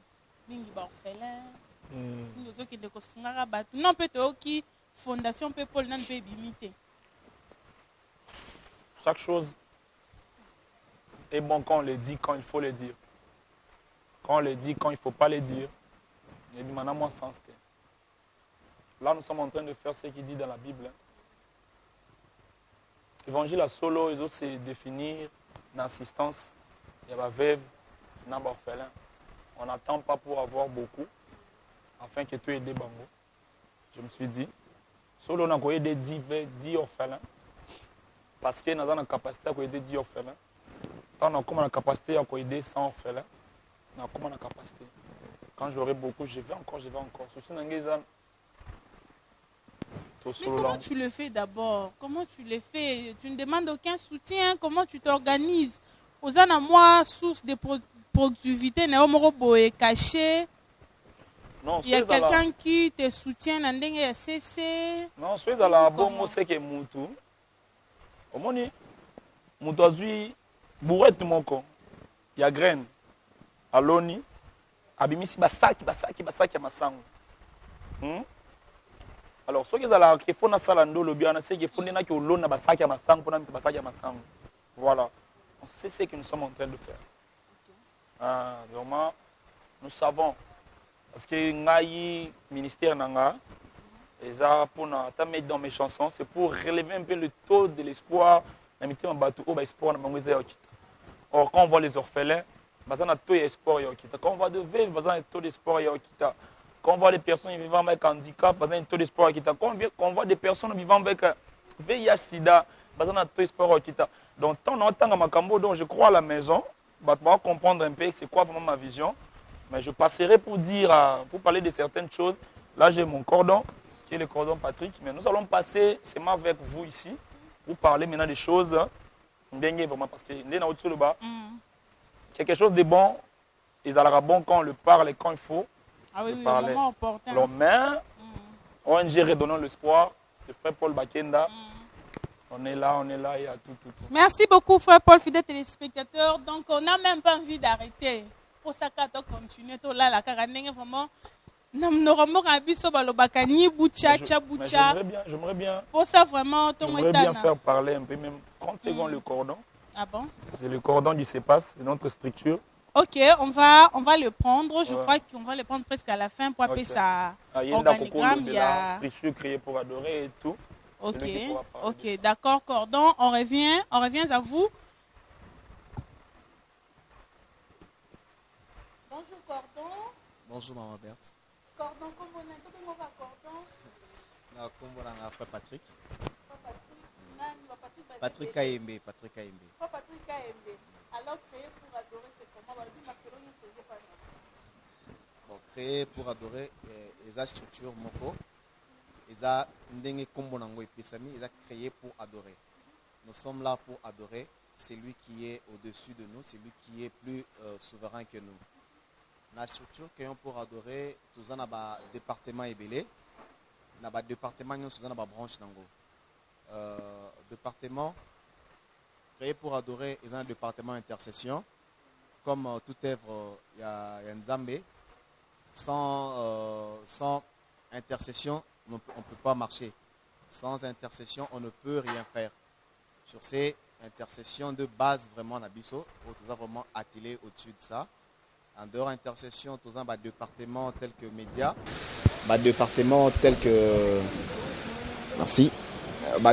Lingi ba orphelin. Ozo ki de kosungara batu. Non peut-être qui Fondation Paul nan peut imiter. Chaque chose est bon quand on le dit, quand il faut le dire. Quand on le dit, quand il ne faut pas le dire. Il dit maintenant, moi, sens. Là, nous sommes en train de faire ce qu'il dit dans la Bible. Évangile à solo, les autres, c'est définir l'assistance. Il y a la veuve, il y a l'orphelin. On n'attend pas pour avoir beaucoup, afin que tu aies des bangos. Je me suis dit, solo, on a aider 10 orphelins. Parce que nous avons la capacité à aider 10 orphelins. Quand on a la capacité à aider 100 orphelins, on a la capacité. Quand j'aurai beaucoup, je vais encore. Mais comment tu le fais d'abord? Comment tu le fais? Tu ne demandes aucun soutien. Comment tu t'organises Aux ana moi source de productivité na omoko boye caché. Non, Il y a quelqu'un qui te soutient dans ndenge CC. Non, soyez à la bonne, c'est que mutu. Omoni mutu azui bourrette moko. Il y a graine. Aloni abimisi basaki ya masango. Alors, ceux qui ont la qui font ça l'ando le bien, c'est qu'ils font des qui ont l'on basaki ya masango pour n'amener basaki ya masango. Voilà. On sait ce que nous sommes en train de faire. Ah, vraiment, nous savons. Parce que ngai ministère nanga, et ça pour mettre dans mes chansons, c'est pour relever un peu le taux de l'espoir. Or, quand on voit les orphelins, on a taux d'espoir. Quand on voit de veuves, on a un taux d'espoir. Quand on voit des personnes vivant avec handicap, on a un taux d'espoir. Quand on voit des personnes vivant avec VIH-Sida, on a un taux d'espoir. Donc, donc, je crois à la maison, pour comprendre un peu c'est quoi vraiment ma vision. Mais je passerai pour parler de certaines choses. Là, j'ai mon cordon, qui est le cordon Patrick. Mais nous allons passer seulement avec vous ici pour parler maintenant des choses. Vraiment, parce que quelque chose de bon, ils allera bon quand on le parle et quand il faut. Ah oui, le moment opportun. Alors, mais, ONG Redonnons l'espoir, de frère Paul Bakenda. On est là, il y a tout. Merci beaucoup, frère Paul, fidèle téléspectateur. Donc, on n'a même pas envie d'arrêter. Pour ça, quand on continue, la carane, vraiment, j'aimerais bien. Pour ça, vraiment, j'aimerais bien faire parler un peu, même 30 secondes le cordon. Ah bon? C'est le cordon du CEPAS, c'est notre structure. Ok, on va le prendre. Je crois qu'on va le prendre presque à la fin pour appeler ça organigramme. Il y a une structure créée pour adorer et tout. Ok, d'accord, cordon. On revient à vous. Bonjour, cordon. Bonjour, Maman Berthe. Cordon, comment on va cordon? Comment on a fait Patrick? Patrick Kaembe. Patrick Kaembe. Alors, créé pour adorer, c'est comment? Bon, créé pour adorer, les structures moko, ils ont ndenge kombo nango epesami, ils ont créé pour adorer. Nous sommes là pour adorer. C'est lui qui est au-dessus de nous, c'est lui qui est plus souverain que nous. La structure créée pour adorer, tous en a un département ébélé, na ba département nous tous en a ba branche nango. Département créé pour adorer, ils ont un département intercession. Comme toute œuvre, il y a Nzambe. Sans intercession, on ne peut pas marcher. Sans intercession, on ne peut rien faire. Sur ces intercessions de base, vraiment, on a vraiment attelé au-dessus de ça. En dehors intercession, tous un département tel que médias, département tel que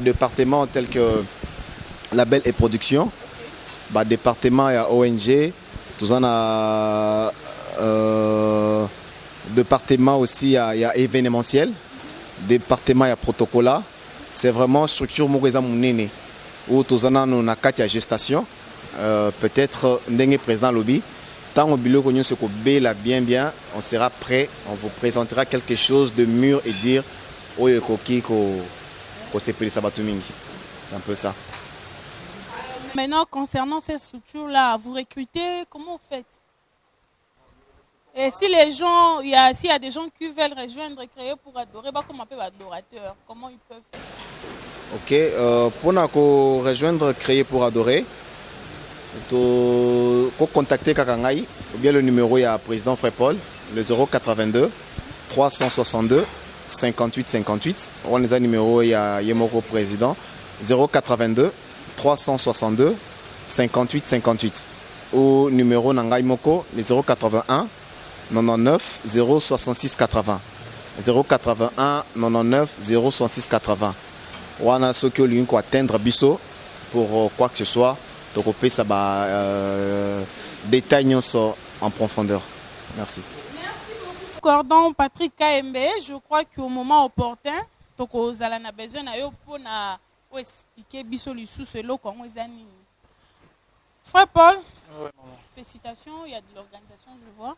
département tel que label et production, département il y a ONG, tous un département aussi il y a événementiel, département il y a protocolat. C'est vraiment structure mokoza munene où tous un na kati ya gestation, peut-être ndenge président lobby. Tant au biloko nyo se ko bela bien, on sera prêt, on vous présentera quelque chose de mûr et dire oyo koki ko sepeli sabatu mingi. C'est un peu ça. Maintenant, concernant ces structures-là, vous recrutez, comment vous faites? Et si les gens, s'il y a des gens qui veulent rejoindre et créer pour adorer, comment on appelle adorateur? Comment ils peuvent faire? Ok, pour rejoindre créer pour adorer, pour contacter Kakangaï, ou bien le numéro il y a président Frère Paul, le 082 362 58 58. On les a numéro il y a Yemoko président 082 362 58 58. Ou numéro Nangaï Moko, le 081 99 066 80. 081 99 066 80. On a ceux qui ont atteindre Bisso pour quoi que ce soit. Donc on peut ça détailler en profondeur. Merci. Merci beaucoup. Cordon Patrick Kaembe, je crois qu'au moment opportun, donc aux alana besoin pour expliquer Bisso sous ce lot comment ils ont. Frère Paul, félicitations, il y a de l'organisation, je vois.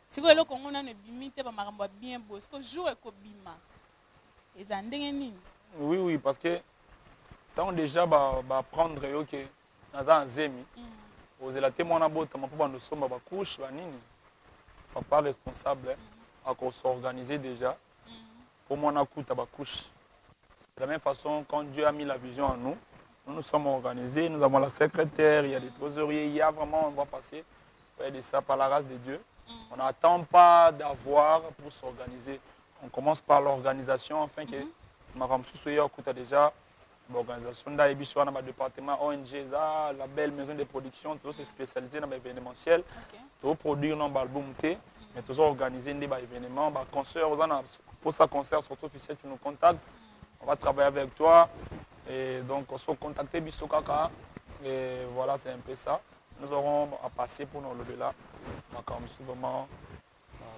C'est quoi le Congo na ne bimite ba makambo bien beau. Est-ce que jour ko bima? Oui, parce que tant déjà prendre OK naza nzemi ozela te mwana botama mpo bando somba bakouche banini papa responsable s'organiser déjà pour mwana kuta bakouche. De la même façon, quand Dieu a mis la vision en nous, nous sommes organisés, nous avons la secrétaire, il y a des trésoriers, il y a vraiment, on va passer de ça par la grâce de Dieu. On n'attend pas d'avoir pour s'organiser. On commence par l'organisation afin que ma femme soit déjà l'organisation dans le département ONG, la belle maison de production, tout se spécialisé dans l'événementiel, tout produire dans l'album, mais tout organiser des événements, concert, pour ça concert surtout officiel, tu nous contactes, on va travailler avec toi et donc on se contacter Bissokaka et voilà c'est un peu ça. Nous aurons à passer pour nous lever là, vraiment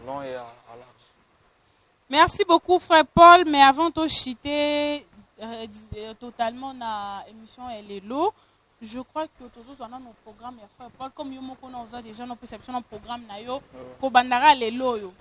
long et à large. Merci beaucoup frère Paul, mais avant de chiter totalement dans l'émission Elle est l'eau, je crois que tous on a nos programmes et frère Paul comme nous avons déjà nos perceptions dans programme na yo ko bandara Elle est l'eau yo.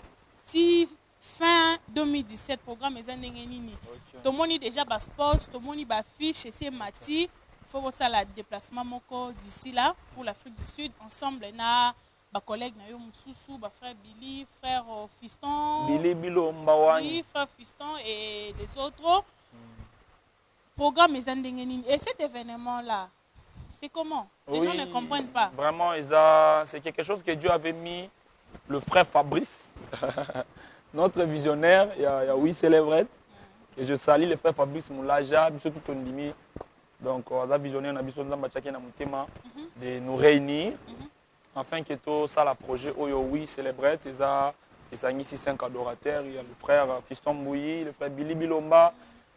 Si fin 2017 programme est ndenge nini. Tout le monde déjà bas poste, tout le monde ba fiche et c'est Mati, faut voir ça la déplacement moko d'ici là pour l'Afrique du Sud ensemble na ba collègue na yo Moussou, ba frère Billy, frère Fiston, Billy Bilo Mbawani. Oui, frère Fiston et les autres. Programme est ndenge nini. Et cet événement là, c'est comment? Les gens ne comprennent pas. Vraiment, c'est quelque chose que Dieu avait mis le frère Fabrice. Notre visionnaire, il y a oui célébrette, que je salue le frère Fabrice Moulaja, tout Ondimi. Donc, on a visionnaire, on a besoin de nous réunir, afin que tout ça, le projet oui célébrette, il y a ici 5 adorateurs, il y a le frère Fiston Mbouyi, le frère Billy Bilomba,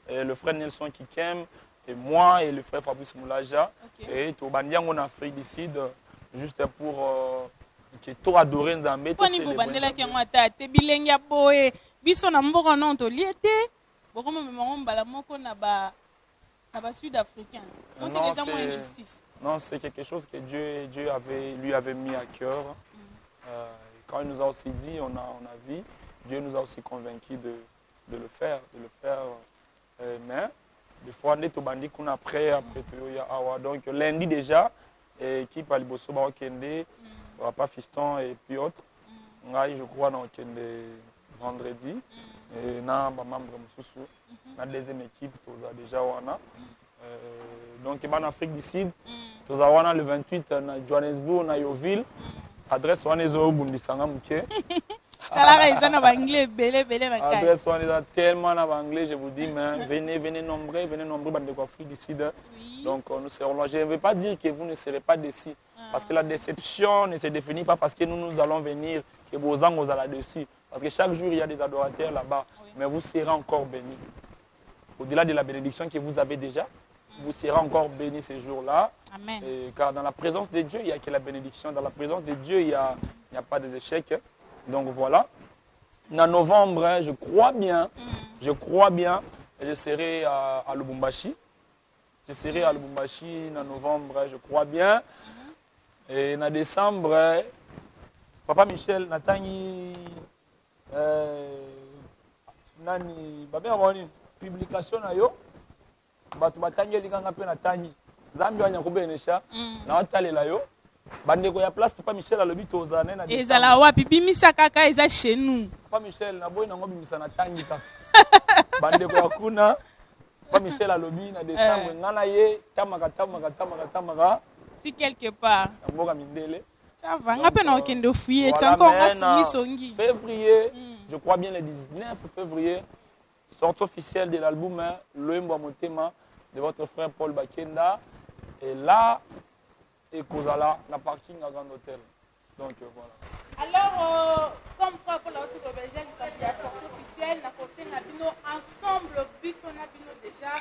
et le frère Nelson Kikem, et moi et le frère Fabrice Moulaja. Et tout bandiang en Afrique du Sud, juste pour que tout adorer Nzambe. Pour nous bandela qui ont attaqué bilengia boé, biso na mboko non to liete, beaucoup même on bala moko na ba sud-africain. On est déjà moins injustice. Non, c'est quelque chose que Dieu lui avait mis à cœur. Quand il nous a aussi dit, on a vu, Dieu nous a aussi convaincus de le faire, mais des fois on est au bandit qu'on après donc lundi déjà équipe à Liboso Kende, Papa Fiston et puis autres. Je crois dans Kende vendredi et na ba membre Moussou la deuxième équipe déjà wana donc en Afrique du Sud tous wana le 28 na Johannesburg na Yoville adresse wana ezo bundisanga muke. Adresse tellement en anglais, je vous dis, mais venez nombreux bandeko Afrique du Sud. Donc nous serons là. Je ne veux pas dire que vous ne serez pas déçus. Parce que la déception ne se définit pas parce que nous allons venir, que vos angles sont là-dessus. Parce que chaque jour, il y a des adorateurs là-bas. Mais vous serez encore bénis. Au-delà de la bénédiction que vous avez déjà, vous serez encore bénis ces jours-là. Car dans la présence de Dieu, il n'y a que la bénédiction. Dans la présence de Dieu, il n'y a pas des échecs. Donc voilà, en novembre, je crois bien, je serai à Lubumbashi. Je serai à Lubumbashi en novembre, je crois bien. Et en décembre, Papa Michel, Natani, Nani, publication na yo, batu batangi likanga pe Natani, Zambia nyakubenesha, na watalela yo. Bandeko ya place Papa Michel a lobi tozana na décembre. Ezala wapi bimisa kaka eza chez nous. Papa Michel na boy na ngo bimisa na tangi ka. Bandeko ya kuna Papa Michel a lobi na décembre ngana ye tamaka. Si quelque part. Mboka mindele. Ça va, ngape na okende fuyer, c'est encore en songi. Février, je crois bien le 19 février, sortie officielle de l'album Loembo Motema de votre frère Paul Bakenda et là et Kozala, la parking à Grand Hôtel. Donc voilà. Alors, comme frère Paul a dit, quand il y a sortie officielle, nous avons ensemble, Bisson Nabino déjà,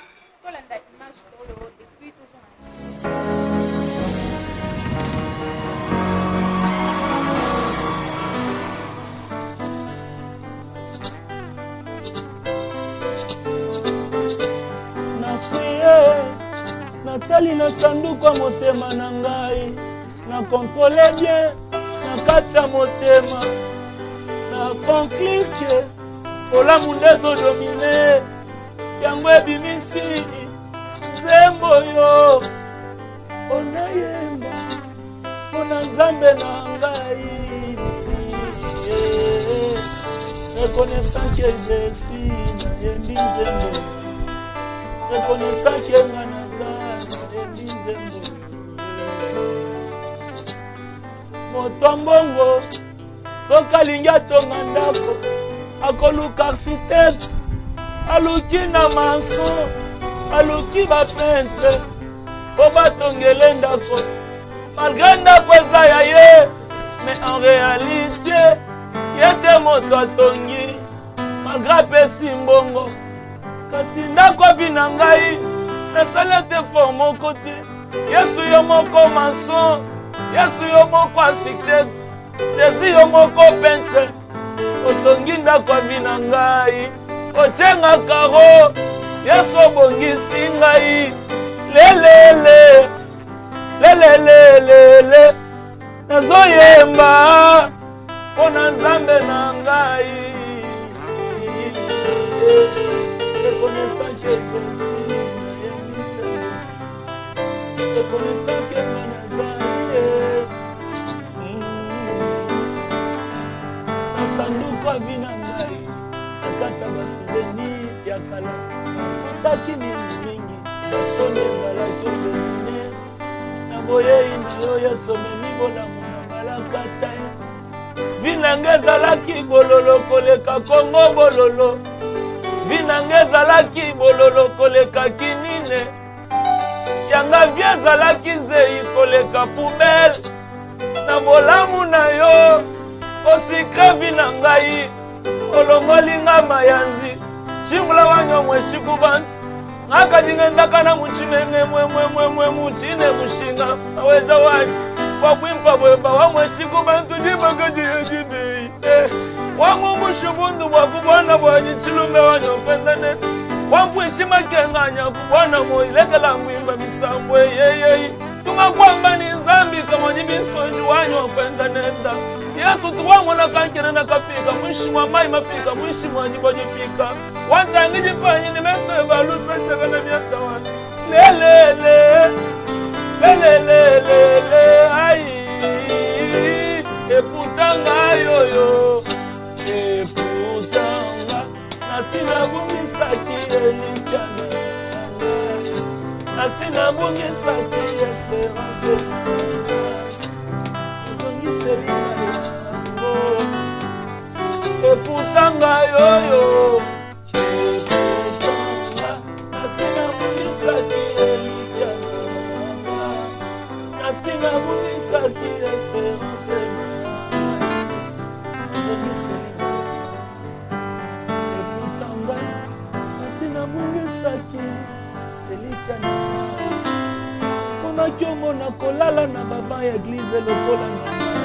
pour l'image et puis tout ça. Natali na sanduku ya motema na ngai na contrôler bien na kati ya motema na conclure olamu ndezo domine yango ebimisi nzembo yo ona yemba ona nzambe na ngai reconnaissant que Jésus na yembi nzembo reconnaissant que Nganaza na yembi nzembo moto mbongo soki alingi atonga ndako akoluka architecte aluki na mason aluki bapeintre po batongele ndako malgré ndako eza ya ye mais en réalité ye te moto atongi malgré apesi mbongo kasi ndako abi na ngai nasali ete for moko te yesu yo moko mason yesu yo moko architecte yesu yo moko peintre otongi ndako abi na ngai ochenga karo yesu obongisi ngai lelele lelelelele nazoyemba mpona nzambe na ngai reconnaissant que Jésus reconnaissant que Nganaza nasanduku abi na ngai nakati ya basouvenir ya kala otaki mingi basoni ezalaki odomine na boyei na yo yesu omemi bolamu na malakata ye vi nange ezalaki bololo koleka kongo bololo vi nange ezalaki bololo koleka kinine yanga vi ezalaki zei koleka poubele na bolamu na yo osikre vi na ngai olongoli nga mayanzi chimula wanyo mweshiku bantu ngakadingendaka na muchimenge mwemwemwemwe muchine mushinga aweja wani wakwimpa bwemba wamweshiku bantu dibagadiyejibeyi wangu mushubundu bwakubwana bwanyi chilume wanyo pendane wampwishima kenganya kubwana moilekela mwimba misambo yeyeyi tungakwamba ni nzambi kamanyi binsonji wanyo pendanenda yesu tuwangona kankire na kapika mwishimwa mai mapika mwishimwa jibojifika wantangi jipanyi nimeso ebalusa chakana myatawana lelele lelelelele ai eputanga yoyo eputanga nasina bungisaki elikana nasina bungisaki esperance eputanga yoyo eputanga nasina bungisaki elikana nasina bungisaki esperance eputanga nasina bungisaki elikana natunaki omona kolala na baba ya eglize lokola nzima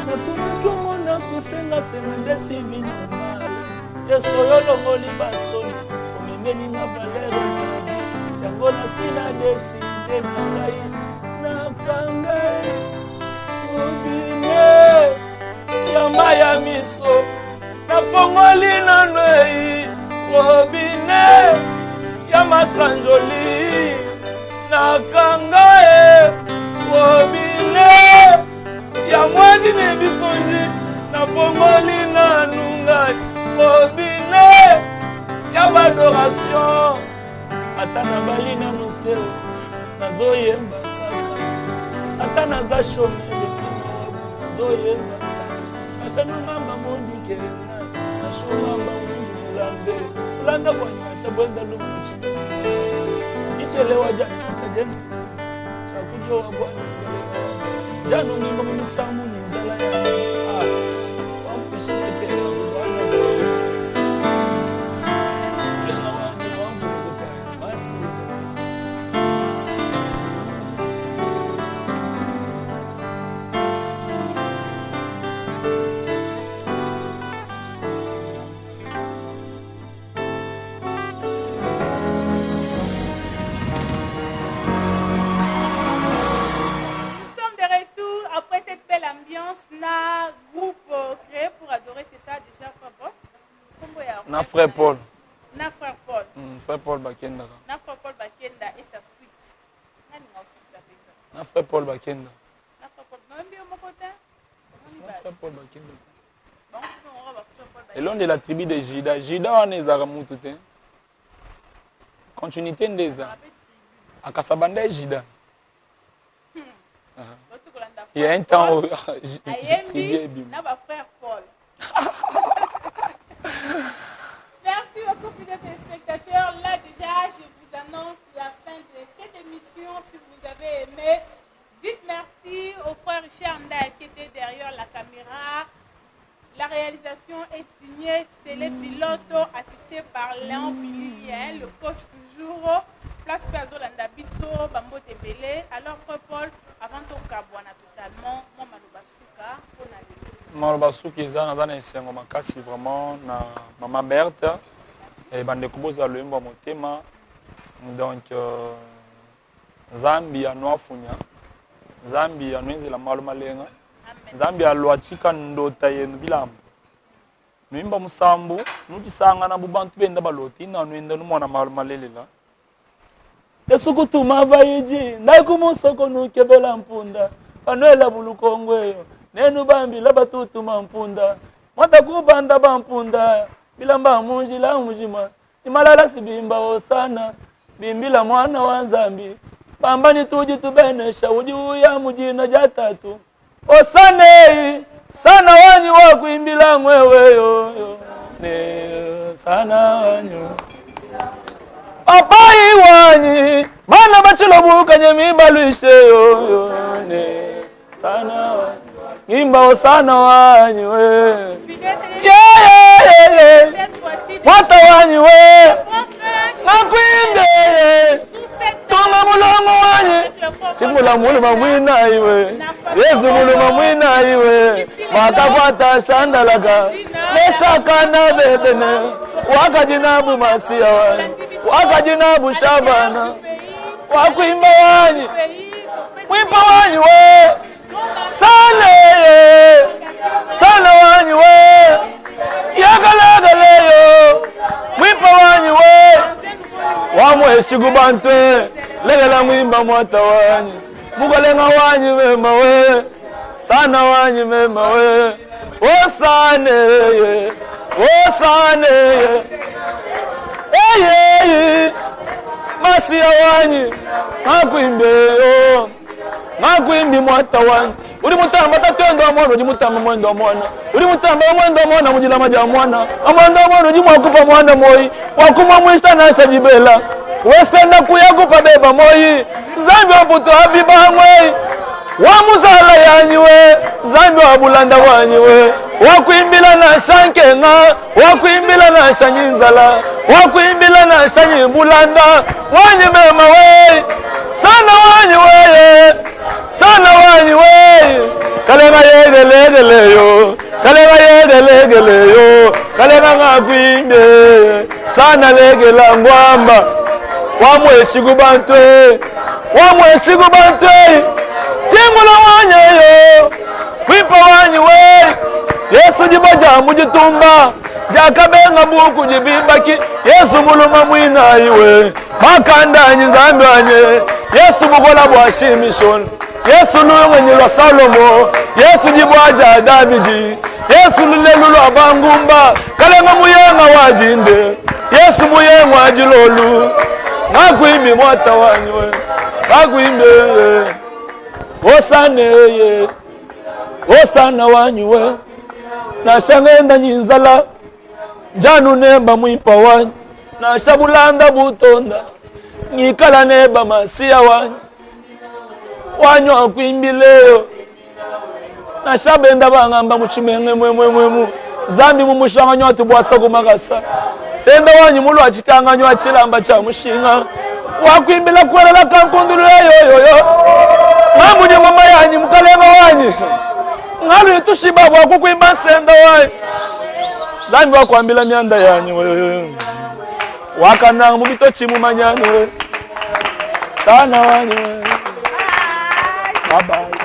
natunaki omona kosengasenga ndeti vi normal yesu oyo olongoli basoni omemeli nga valere nabi yango nasina deside na ngai nakangai obine yamba ya miso nafongoli nanoi obine ya masanjoli nakangae obine ya mwadi ne bisonji na pomoli na nungai obine ya badoration ata na bali na nute nazoyemba ata naza shomele nazoyemba ashanungamba mondike ashungamba ulambe ulanda kwa shabwenda lumuchi ichelewa jana sajeni chakujo wa bwana jana ngimba msamu ni njala ya wampishina kele bwana kila wanje wamvuka basi na groupe créé pour adorer, c'est ça déjà, Frère Paul? Na Frère Paul. Na Frère Paul. Frère Paul Bakenda. Na Frère Paul Bakenda et sa suite. Na frère Paul Bakenda. Na frère Paul. Non, bien mon côté. Na frère Paul Bakenda. Bon, on va frère Paul Bakenda. Et l'on de la tribu de Jida. Jida on est Zaramutu te. Continuité ndeza. Akasabanda Jida. Il y a un temps où Ayembi na ba frère Paul. Merci beaucoup, fidèles téléspectateurs. Là, déjà, je vous annonce la fin de cette émission. Si vous avez aimé, dites merci au frère Richard Ndai qui était derrière la caméra. La réalisation est signée. C'est les pilotes assistés par Léon Billy, le coach toujours. Place Pazo Landabiso, Bambo Tebele. Alors, frère Paul, avant ton cabouana totalement, moi, Malobasuka, on a dit. Malobasuka, ils ont un enseignement makasi vraiment na maman Berthe. Et bande kuboza le mbo motema. Donc, Zambia no afunya. Zambia no nzela maluma lenga. Zambia lwachika ndota yenu bilambo. Nwimba musambu, nukisanga na bubantu benda baloti na nwenda numona maluma lelela. Esukutuma bayiji, ndaikumusoko nukebela mpunda. Panuela bulukongweyo, nenu bambi labatutuma mpunda. Mwata kubanda bampunda, bilamba munji la mujima. Imalala sibimba osana, bimbila mwana wa Zambi. Pambani tuji tubenesha, ujuya mujina jatatu. Osane, sana wanyi wa kuimbila mweweyo. Ne, sana wanyi. Apai wanyi, mana bachilobuka nyemi baluishe yo. Ne, sana wanyi. Ngimba osana wanyi we. Yeah. Mwata wanyi we. Nakwinde. Tunga mulongo wanyi. Chimula muluma mwina iwe. Yesu muluma mwina iwe. Matakwata shandalaka. Neshaka na bebene. Wakajinabu masia wanyi. Wakajinabu shabana. Wakuimba wanyi. Mwimba wanyi we. Sale. Sale wanyi we. Yagalagaleyo. Mwimba wanyi we. Wamwe shigubante. Legala mwimba mwata wanyi. Mugalenga wanyi mema we. Sana wanyi mema we. Osane ye. Osane ye. Eye. Masia wanyi. Nakuimbe yo. Nakuimbi mwata wanyi. Uri mutamba tatendo amwana uji mutamba mwendo amwana. Uri mutamba mwendo amwana mujila maja amwana. Amwana amwana uji mwakupa mwana moi. Wakuma mwishta na shajibela. Wesenda kuyakupa beba moi. Zambi waputo habiba mwei. Wamusala yanyiwe. Zambi wabulanda wanyiwe. Wakuimbila na shankenga. Wakuimbila na shanyinzala. Wakuimbila na shanyibulanda. Wanyi mema wei. Sana wanyiwe. Sana wanyi we. Kalema yegelegeleyo. Kalema yegelegeleyo. Kalema ngakwinde. Sana legela ngwamba. Wamweshigu bantwe. Wamweshigu bantwe. Chingula wanyeyo. Kwipa wanyi we. Yesu jibaja mujitumba. Jakabenga buku jibimbaki. Yesu muluma mwina iwe. Makanda nyizambi wanye. Yesu mugola bwashimishon. Yesu luwenye Salomo. Yesu jibwaja Davidi. Yesu lulelu abangumba. Kalenga muyenga wajinde. Yesu muyenga wajilolu. Nakuimbi mwata wanywe. Nakuimbi Osane ye. Osana wanywe. Na shangenda nyinzala. Janu nemba mwimpa wanyi. Na shabulanda butonda. Nikala neba masia wanyi. Wanyo kuimbileyo. Na shabenda bangamba muchimenge mwemwemwemu. Zambi mumushanga nyotu bwasa kumagasa. Senda wanyi mulu achikanga nyo achilamba cha mushinga. Wakuimbila kuwelela kankundulu yo. Ngamuje mama yanyi mukalenga wanyi. Ngalu itushibabu wakukuimba senda wanyi. Zambi wakuambila mianda yanyi. Wakananga mubitochi mumanyani we. Sana wanyi we. Bye bye.